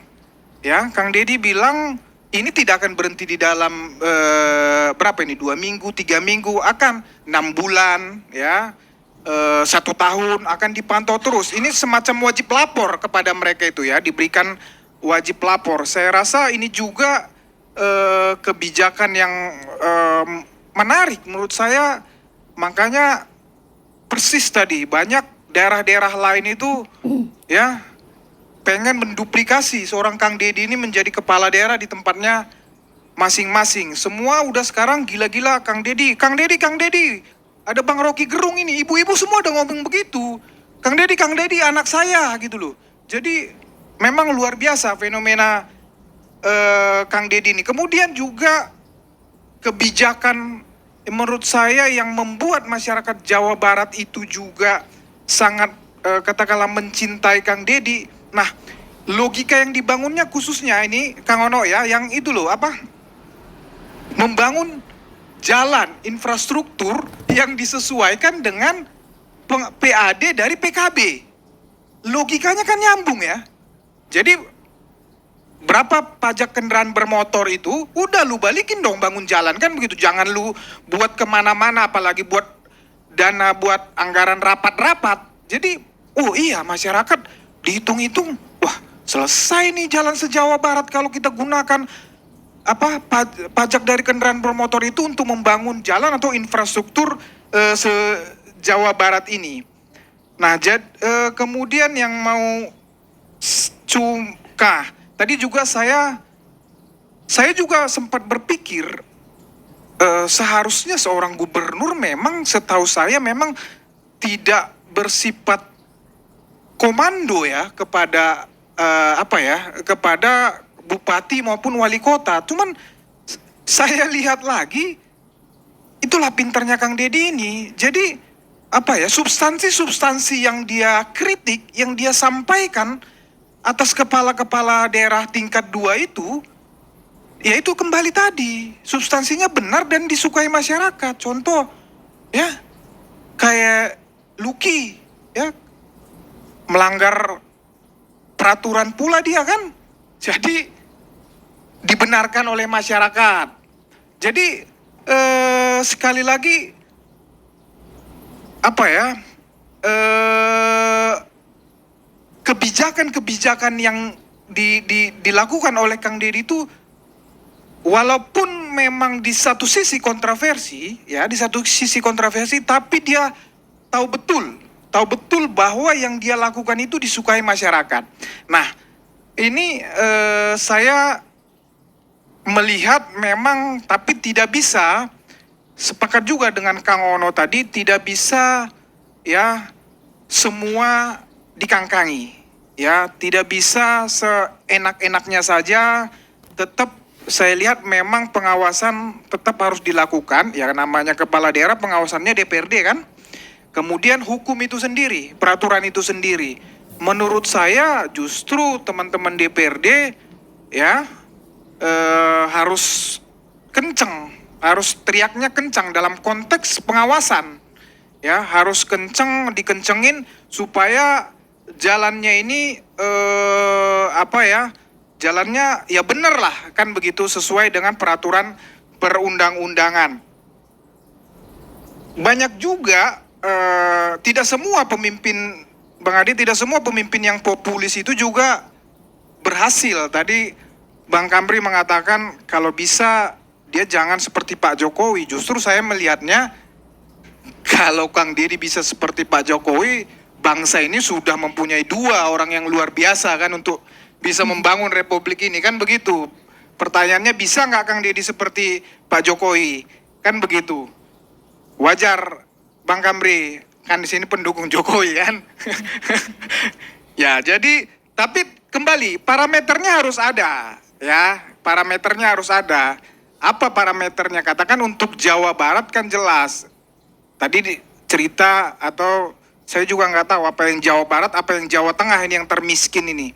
ya, Kang Deddy bilang ini tidak akan berhenti di dalam berapa ini, 2 minggu, 3 minggu, akan 6 bulan, ya, 1 tahun akan dipantau terus. Ini semacam wajib lapor kepada mereka itu ya, diberikan wajib lapor. Saya rasa ini juga kebijakan yang menarik menurut saya. Makanya persis tadi banyak daerah-daerah lain itu ya pengen menduplikasi seorang Kang Deddy ini menjadi kepala daerah di tempatnya masing-masing. Semua udah sekarang gila-gila Kang Deddy. Ada Bang Rocky Gerung ini, ibu-ibu semua udah ngomong begitu. Kang Deddy anak saya gitu loh. Jadi memang luar biasa fenomena Kang Deddy ini. Kemudian juga kebijakan menurut saya yang membuat masyarakat Jawa Barat itu juga sangat katakanlah mencintai Kang Deddy. Nah, logika yang dibangunnya khususnya ini Kang Ono ya, yang itu loh apa? Membangun jalan infrastruktur yang disesuaikan dengan PAD dari PKB. Logikanya kan nyambung ya. Jadi berapa pajak kendaraan bermotor itu, udah lu balikin dong bangun jalan kan begitu. Jangan lu buat kemana-mana, apalagi buat dana buat anggaran rapat-rapat. Jadi, oh iya masyarakat dihitung-hitung, wah selesai nih jalan se-Jawa Barat kalau kita gunakan apa pajak dari kendaraan bermotor itu untuk membangun jalan atau infrastruktur se-Jawa Barat ini. Nah, kemudian yang mau tadi juga saya juga sempat berpikir seharusnya seorang gubernur memang setahu saya memang tidak bersifat komando ya kepada kepada bupati maupun wali kota. Cuman saya lihat lagi itulah pintarnya Kang Deddy ini. Jadi substansi yang dia kritik, yang dia sampaikan atas kepala-kepala daerah tingkat 2 itu, yaitu kembali tadi, substansinya benar dan disukai masyarakat. Contoh, ya, kayak Luki, ya, melanggar peraturan pula dia kan, jadi dibenarkan oleh masyarakat. Jadi, sekali lagi, kebijakan-kebijakan yang dilakukan oleh Kang Deddy itu walaupun memang di satu sisi kontroversi, tapi dia tahu betul bahwa yang dia lakukan itu disukai masyarakat. Nah, ini saya melihat memang, tapi tidak bisa, sepakat juga dengan Kang Ono tadi, tidak bisa ya semua dikangkangi, ya tidak bisa seenak-enaknya saja. Tetap saya lihat memang pengawasan tetap harus dilakukan, ya namanya kepala daerah pengawasannya DPRD kan. Kemudian hukum itu sendiri, peraturan itu sendiri. Menurut saya justru teman-teman DPRD ya harus kenceng, harus teriaknya kencang dalam konteks pengawasan. Ya, harus dikencengin supaya jalannya ini jalannya ya bener lah kan begitu sesuai dengan peraturan perundang-undangan. Banyak juga tidak semua pemimpin Bang Adi, tidak semua pemimpin yang populis itu juga berhasil. Tadi Bang Kamri mengatakan kalau bisa dia jangan seperti Pak Jokowi. Justru saya melihatnya kalau Kang Deddy bisa seperti Pak Jokowi, bangsa ini sudah mempunyai dua orang yang luar biasa kan untuk bisa membangun republik ini kan begitu. Pertanyaannya bisa nggak Kang Deddy seperti Pak Jokowi? Kan begitu. Wajar Bang Kamri, kan di sini pendukung Jokowi kan. Ya, jadi tapi kembali parameternya harus ada, ya. Parameternya harus ada. Apa parameternya? Katakan untuk Jawa Barat kan jelas. Tadi cerita atau saya juga nggak tahu apa yang Jawa Barat, apa yang Jawa Tengah ini yang termiskin ini.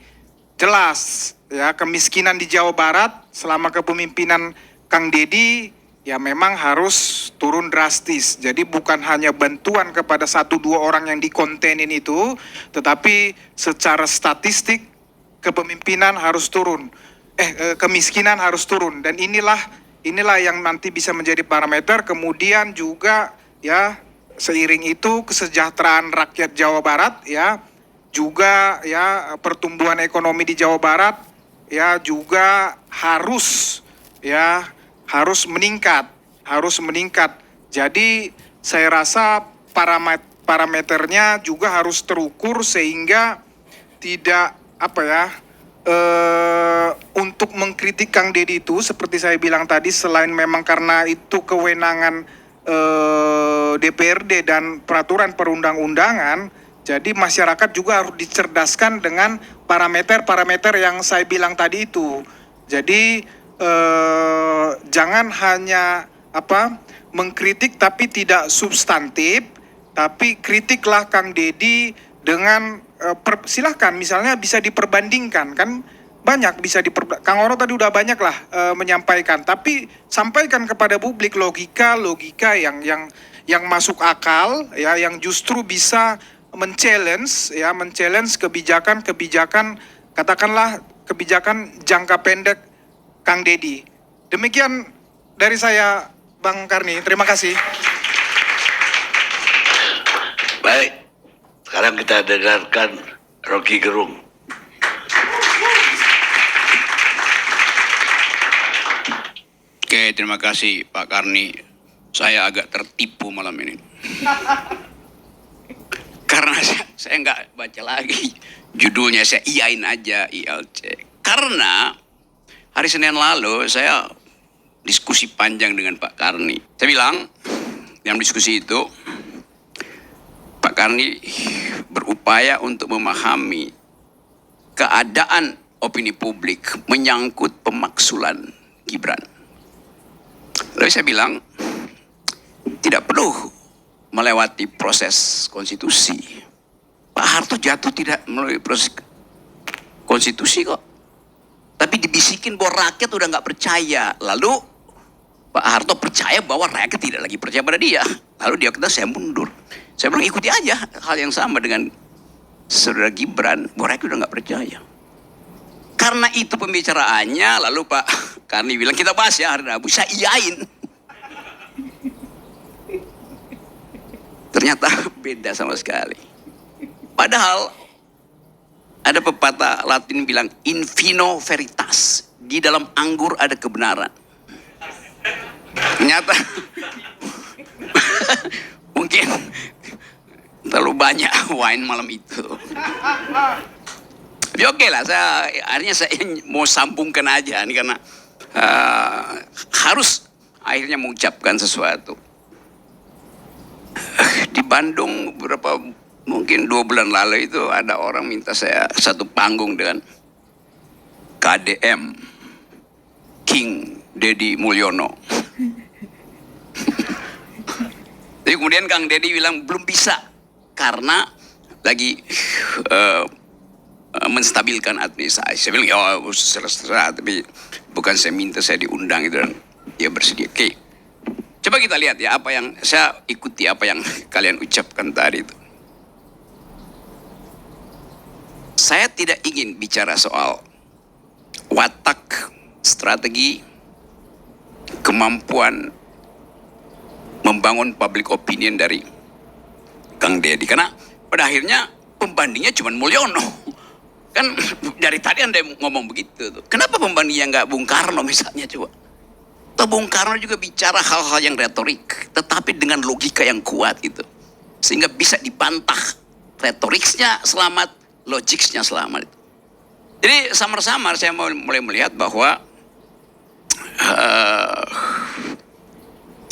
Jelas, ya kemiskinan di Jawa Barat selama kepemimpinan Kang Deddy ya memang harus turun drastis. Jadi bukan hanya bantuan kepada 1-2 orang yang dikontenin itu, tetapi secara statistik kepemimpinan harus turun. Kemiskinan harus turun dan inilah yang nanti bisa menjadi parameter. Kemudian juga ya seiring itu kesejahteraan rakyat Jawa Barat ya, juga ya pertumbuhan ekonomi di Jawa Barat ya juga harus meningkat. Jadi saya rasa parameternya juga harus terukur sehingga tidak untuk mengkritik Kang Deddy itu seperti saya bilang tadi, selain memang karena itu kewenangan DPRD dan peraturan perundang-undangan, jadi masyarakat juga harus dicerdaskan dengan parameter-parameter yang saya bilang tadi itu. Jadi jangan hanya mengkritik tapi tidak substantif, tapi kritiklah Kang Deddy dengan silahkan misalnya bisa diperbandingkan kan, banyak bisa Kang Oro tadi udah banyak lah menyampaikan, tapi sampaikan kepada publik logika yang masuk akal ya, yang justru bisa men-challenge kebijakan katakanlah kebijakan jangka pendek Kang Deddy. Demikian dari saya Bang Karni, terima kasih. Baik, sekarang kita dengarkan Rocky Gerung. Oke, terima kasih Pak Karni. Saya agak tertipu malam ini. Karena saya nggak baca lagi judulnya, saya iyain aja ILC. Karena hari Senin lalu saya diskusi panjang dengan Pak Karni. Saya bilang dalam diskusi itu, Pak Karni berupaya untuk memahami keadaan opini publik menyangkut pemaksulan Gibran. Lalu saya bilang, tidak perlu melewati proses konstitusi. Pak Harto jatuh tidak melalui proses konstitusi kok. Tapi dibisikin bahwa rakyat udah nggak percaya. Lalu Pak Harto percaya bahwa rakyat tidak lagi percaya pada dia. Lalu dia kata saya mundur. Saya bilang ikuti aja hal yang sama dengan saudara Gibran, bahwa rakyat udah nggak percaya. Karena itu pembicaraannya, lalu Pak Karni bilang kita bahas ya hari Rabu. Saya iyain. Ternyata beda sama sekali. Padahal ada pepatah Latin bilang in vino veritas, di dalam anggur ada kebenaran. Ternyata mungkin terlalu banyak wine malam itu. Tapi oke lah, akhirnya saya mau sambungkan aja nih karena harus akhirnya mengucapkan sesuatu. Di Bandung mungkin 2 bulan lalu itu ada orang minta saya satu panggung dengan KDM King Deddy Mulyono. Tapi kemudian Kang Deddy bilang belum bisa karena lagi menstabilkan administrasi. Saya bilang ya serah, tapi bukan saya minta saya diundang itu, dan dia bersedia. Oke. Coba kita lihat ya apa yang saya ikuti, apa yang kalian ucapkan tadi itu. Saya tidak ingin bicara soal watak, strategi, kemampuan membangun public opinion dari Kang Deddy. Karena pada akhirnya pembandingnya cuma Mulyono. Kan dari tadi Anda ngomong begitu tuh. Kenapa pembandingnya nggak Bung Karno misalnya coba? Atau Bung Karno juga bicara hal-hal yang retorik, tetapi dengan logika yang kuat itu. Sehingga bisa dibantah. Retoriknya selamat, logiknya selamat. Jadi samar-samar saya mulai melihat bahwa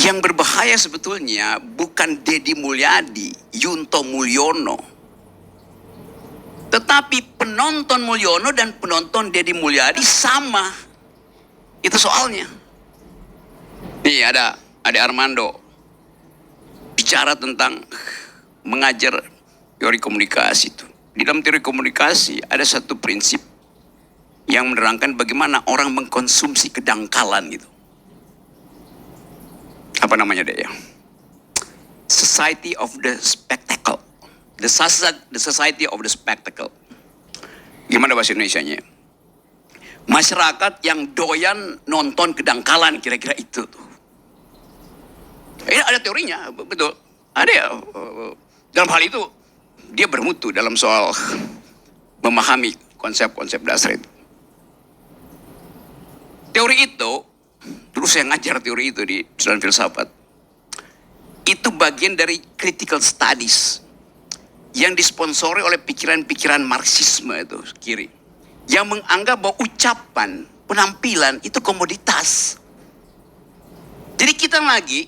yang berbahaya sebetulnya bukan Deddy Mulyadi, Yunto Mulyono. Tetapi penonton Mulyono dan penonton Deddy Mulyadi sama. Itu soalnya. Nih ada Armando bicara tentang mengajar teori komunikasi itu. Di dalam teori komunikasi ada satu prinsip yang menerangkan bagaimana orang mengkonsumsi kedangkalan gitu. Apa namanya deh ya? Society of the spectacle. The society of the spectacle. Gimana bahasa Indonesianya? Masyarakat yang doyan nonton kedangkalan, kira-kira itu tuh. Ada teorinya, betul. Ada ya. Dalam hal itu dia bermutu dalam soal memahami konsep-konsep dasar itu. Teori itu, dulu saya ngajar teori itu di jurusan filsafat. Itu bagian dari critical studies yang disponsori oleh pikiran-pikiran Marxisme itu kiri. Yang menganggap bahwa ucapan, penampilan itu komoditas. Jadi kita lagi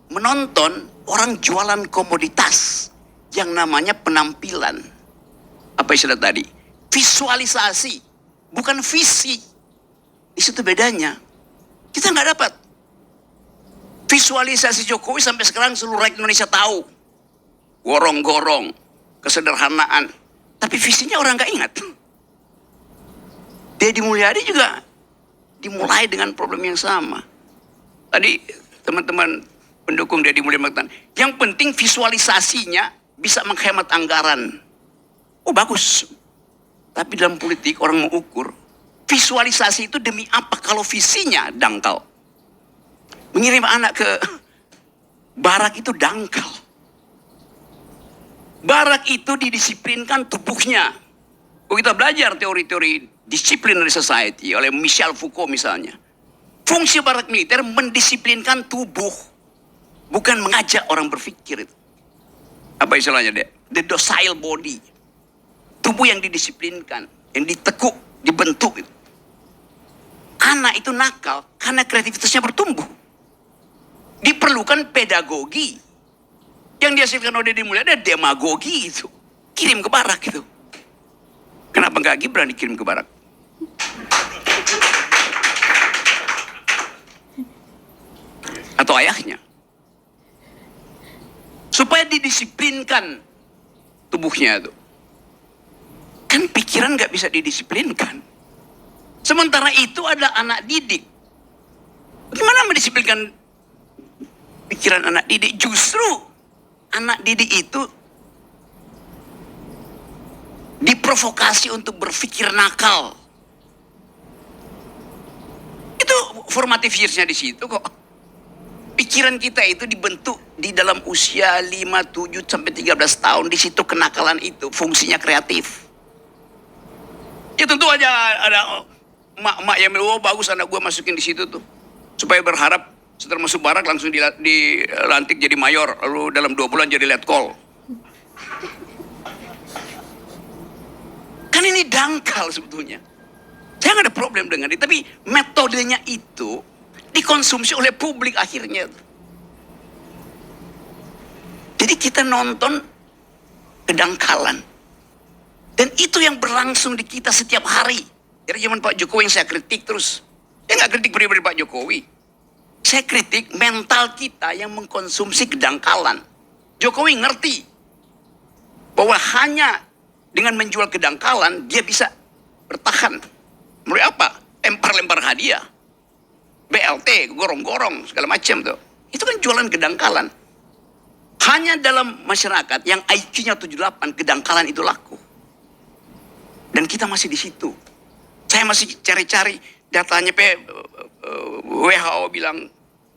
menonton orang jualan komoditas yang namanya penampilan. Apa istilah tadi? Visualisasi, bukan visi. Di situ bedanya. Kita nggak dapat. Visualisasi Jokowi sampai sekarang seluruh rakyat Indonesia tahu. Gorong-gorong, kesederhanaan. Tapi visinya orang nggak ingat. Deddy Mulyadi juga dimulai dengan problem yang sama. Tadi teman-teman pendukung Deddy Mulyadi mengatakan, yang penting visualisasinya bisa menghemat anggaran. Oh bagus. Tapi dalam politik orang mengukur visualisasi itu demi apa kalau visinya dangkal. Mengirim anak ke barak itu dangkal. Barak itu didisiplinkan tubuhnya. Kalau kita belajar teori-teori disciplinary society oleh Michel Foucault misalnya. Fungsi barak militer mendisiplinkan tubuh. Bukan mengajak orang berpikir itu. Apa istilahnya deh? The docile body. Tubuh yang didisiplinkan, yang ditekuk, dibentuk itu. Anak itu nakal karena kreativitasnya bertumbuh. Diperlukan pedagogi. Yang dihasilkan oleh Deddy Mulyadi ada demagogi itu. Kirim ke barak itu. Kenapa nggak Gibran dikirim ke barak? Atau ayahnya. Supaya didisiplinkan tubuhnya itu. Kan pikiran nggak bisa didisiplinkan. Sementara itu ada anak didik. Bagaimana mendisiplinkan pikiran anak didik? Justru anak didik itu diprovokasi untuk berpikir nakal. Itu formative years-nya di situ kok. Pikiran kita itu dibentuk di dalam usia 5, 7, sampai 13 tahun. Di situ kenakalan itu fungsinya kreatif. Ya tentu aja ada mak-mak yang bilang, oh bagus anak gue masukin di situ tuh. Supaya berharap setelah masuk barak langsung dilantik jadi mayor. Lalu dalam 2 bulan jadi letkol. Kan ini dangkal sebetulnya. Saya nggak ada problem dengan itu. Tapi metodenya itu dikonsumsi oleh publik akhirnya. Jadi kita nonton kedangkalan. Dan itu yang berlangsung di kita setiap hari. Dari zaman Pak Jokowi yang saya kritik terus. Saya nggak kritik pribadi Pak Jokowi. Saya kritik mental kita yang mengkonsumsi kedangkalan. Jokowi ngerti bahwa hanya dengan menjual kedangkalan dia bisa bertahan. Melalui apa? Lempar-lempar hadiah. BLT, gorong-gorong, segala macam tuh. Itu kan jualan kedangkalan. Hanya dalam masyarakat yang IQ-nya 78, kedangkalan itu laku. Dan kita masih di situ. Saya masih cari-cari datanya, WHO bilang,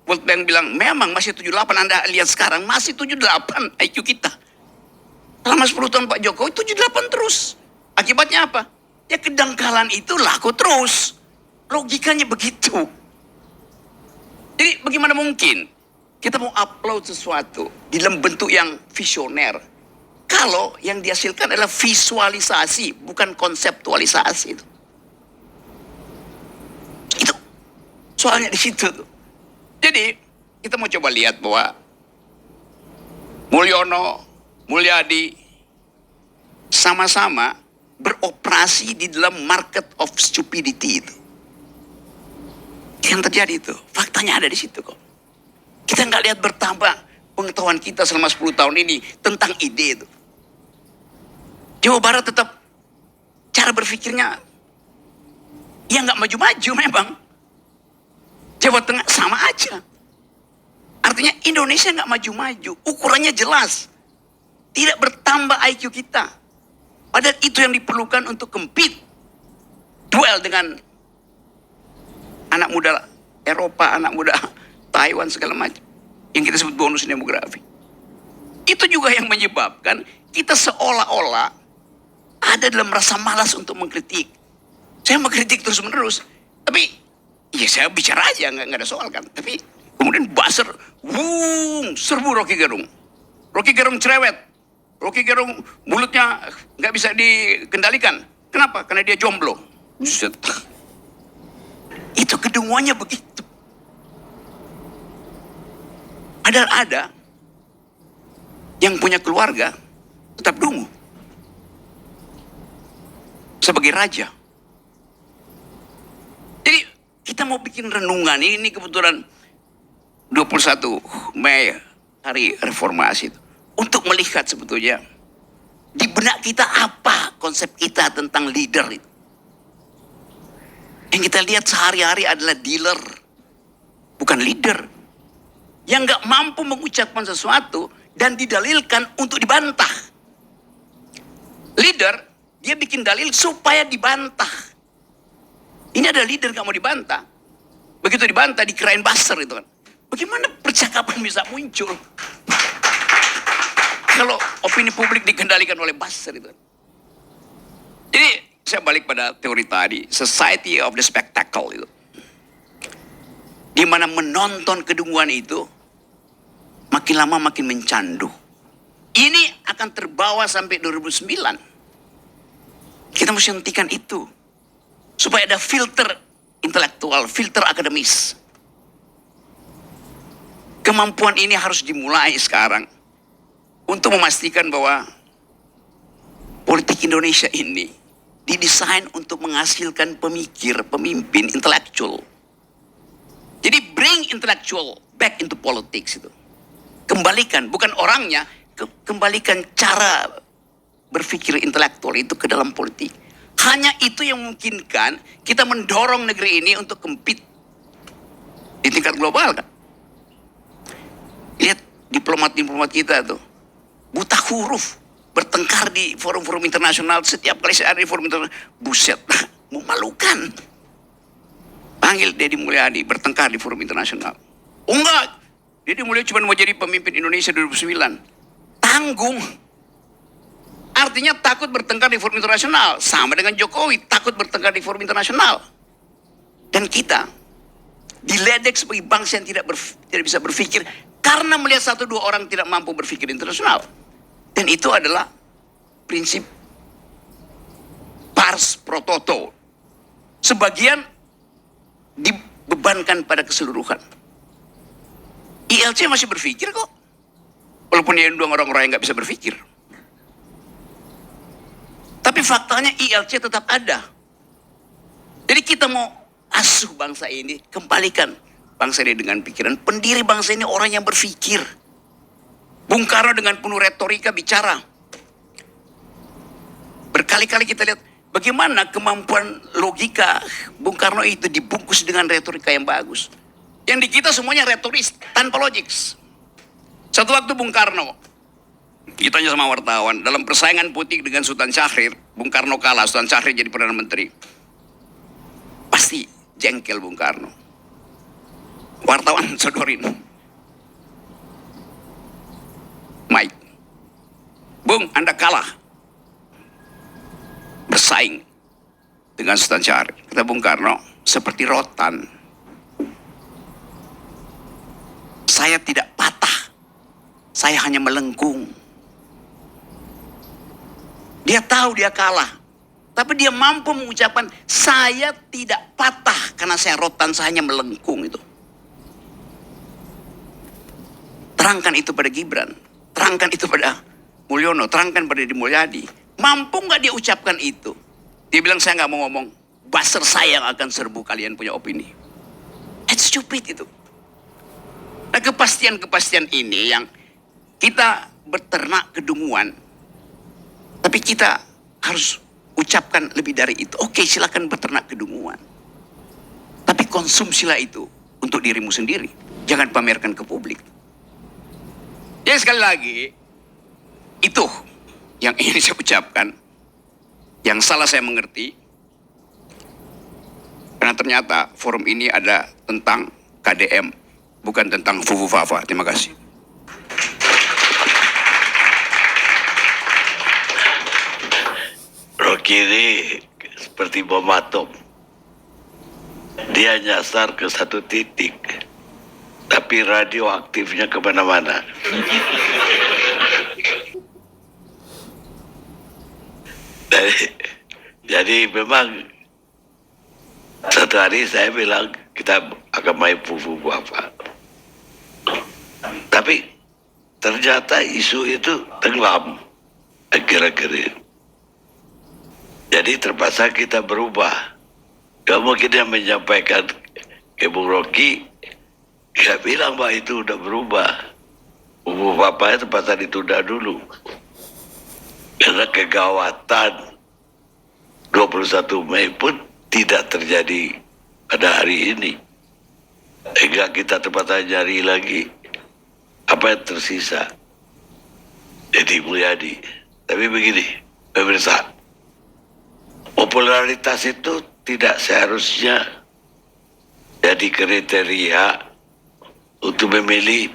World Bank bilang, memang masih 78. Anda lihat sekarang, masih 78 IQ kita. Selama 10 tahun Pak Jokowi, 78 terus. Akibatnya apa? Ya kedangkalan itu laku terus. Logikanya begitu. Jadi bagaimana mungkin kita mau upload sesuatu di dalam bentuk yang visioner, kalau yang dihasilkan adalah visualisasi, bukan konseptualisasi itu. Itu soalnya di situ tuh. Jadi kita mau coba lihat bahwa Mulyono, Mulyadi sama-sama beroperasi di dalam market of stupidity itu. Yang terjadi itu, faktanya ada di situ kok. Kita nggak lihat bertambah pengetahuan kita selama 10 tahun ini tentang ide itu. Jawa Barat tetap cara berpikirnya ya nggak maju-maju memang. Jawa Tengah sama aja. Artinya Indonesia nggak maju-maju, ukurannya jelas. Tidak bertambah IQ kita. Padahal itu yang diperlukan untuk compete. Duel dengan anak muda Eropa, anak muda Taiwan, segala macam. Yang kita sebut bonus demografi. Itu juga yang menyebabkan kita seolah-olah ada dalam rasa malas untuk mengkritik. Saya mengkritik terus-menerus. Tapi, ya saya bicara aja, nggak ada soal kan. Tapi, kemudian buzzer, serbu Rocky Gerung. Rocky Gerung cerewet. Rocky Gerung mulutnya nggak bisa dikendalikan. Kenapa? Karena dia jomblo. Buset. Itu kedunguannya begitu. Padahal ada yang punya keluarga tetap dungu. Sebagai raja. Jadi kita mau bikin renungan. Ini kebetulan 21 Mei hari reformasi itu. Untuk melihat sebetulnya di benak kita apa konsep kita tentang leader itu. Yang kita lihat sehari-hari adalah dealer, bukan leader. Yang nggak mampu mengucapkan sesuatu dan didalilkan untuk dibantah. Leader, dia bikin dalil supaya dibantah. Ini ada leader nggak mau dibantah. Begitu dibantah, dikirain buzzer itu kan. Bagaimana percakapan bisa muncul? Kalau opini publik dikendalikan oleh buzzer itu. Jadi saya balik pada teori tadi, society of the spectacle itu. Di mana menonton kedunguan itu makin lama makin mencandu. Ini akan terbawa sampai 2009. Kita mesti hentikan itu. Supaya ada filter intelektual, filter akademis. Kemampuan ini harus dimulai sekarang. Untuk memastikan bahwa politik Indonesia ini didesain untuk menghasilkan pemikir, pemimpin, intelektual. Jadi bring intellectual back into politics itu. Kembalikan, bukan orangnya, kembalikan cara berpikir intelektual itu ke dalam politik. Hanya itu yang memungkinkan kita mendorong negeri ini untuk compete di tingkat global kan. Lihat diplomat-diplomat kita tuh. Buta huruf, bertengkar di forum-forum internasional. Setiap kali saya ada di forum internasional, buset, memalukan. Panggil Deddy Mulyadi, bertengkar di forum internasional. Oh enggak, Deddy Mulyadi cuma mau jadi pemimpin Indonesia 2009. Tanggung. Artinya takut bertengkar di forum internasional. Sama dengan Jokowi, takut bertengkar di forum internasional. Dan kita diledek sebagai bangsa yang tidak bisa berpikir karena melihat 1-2 orang tidak mampu berpikir internasional. Dan itu adalah prinsip pars pro toto. Sebagian dibebankan pada keseluruhan. ILC masih berpikir kok. Walaupun dia dua orang-orang yang nggak bisa berpikir. Tapi faktanya ILC tetap ada. Jadi kita mau asuh bangsa ini, kembalikan bangsa ini dengan pikiran. Pendiri bangsa ini orang yang berpikir. Bung Karno dengan penuh retorika bicara. Berkali-kali kita lihat bagaimana kemampuan logika Bung Karno itu dibungkus dengan retorika yang bagus. Yang di kita semuanya retoris, tanpa logik. Satu waktu Bung Karno, ditanya sama wartawan, dalam persaingan politik dengan Sultan Syahrir, Bung Karno kalah, Sultan Syahrir jadi Perdana Menteri. pasti jengkel Bung Karno. Wartawan sodorin. Mike, Bung, Anda kalah bersaing dengan Sultan Syarif. Kata Bung Karno, seperti rotan. Saya tidak patah, saya hanya melengkung. Dia tahu dia kalah, tapi dia mampu mengucapkan, saya tidak patah karena saya rotan, saya hanya melengkung itu. Terangkan itu pada Gibran, terangkan itu pada Mulyono, terangkan pada Deddy Mulyadi. Mampu nggak dia ucapkan itu? Dia bilang, saya nggak mau ngomong, buzzer saya yang akan serbu kalian punya opini. It's stupid itu. Nah, kepastian-kepastian ini yang kita berternak kedunguan, tapi kita harus ucapkan lebih dari itu. Oke, silakan berternak kedunguan, tapi konsumsilah itu untuk dirimu sendiri. Jangan pamerkan ke publik. Jadi sekali lagi, itu yang ingin saya ucapkan. Yang salah saya mengerti, karena ternyata forum ini ada tentang KDM, bukan tentang Fufu Fafa. Terima kasih. Rocky ini seperti bom atom. Dia nyasar ke satu titik, tapi radioaktifnya kemana-mana. Jadi memang satu hari saya bilang kita akan main Fufu Fafa. Tapi ternyata isu itu tenggelam akhir-akhir ini. Jadi terpaksa kita berubah. Gak mungkin dia menyampaikan ke Bung Rocky, gak bilang bahwa itu udah berubah. Fufu Fafa terpaksa ditunda dulu. Karena kegawatan 21 Mei pun tidak terjadi pada hari ini. Sehingga kita terpaksa nyari lagi apa yang tersisa. Deddy Mulyadi. Tapi begini, pemirsa, popularitas itu tidak seharusnya jadi kriteria untuk memilih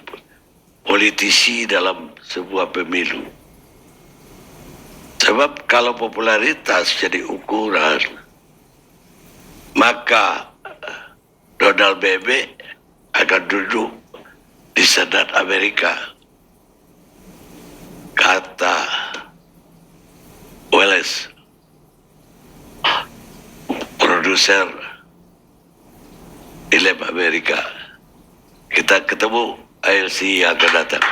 politisi dalam sebuah pemilu. Sebab kalau popularitas jadi ukuran, maka Donald Bebe akan duduk di Senat Amerika. Kata Wallace, produser film Amerika. Kita ketemu ALC yang akan datang.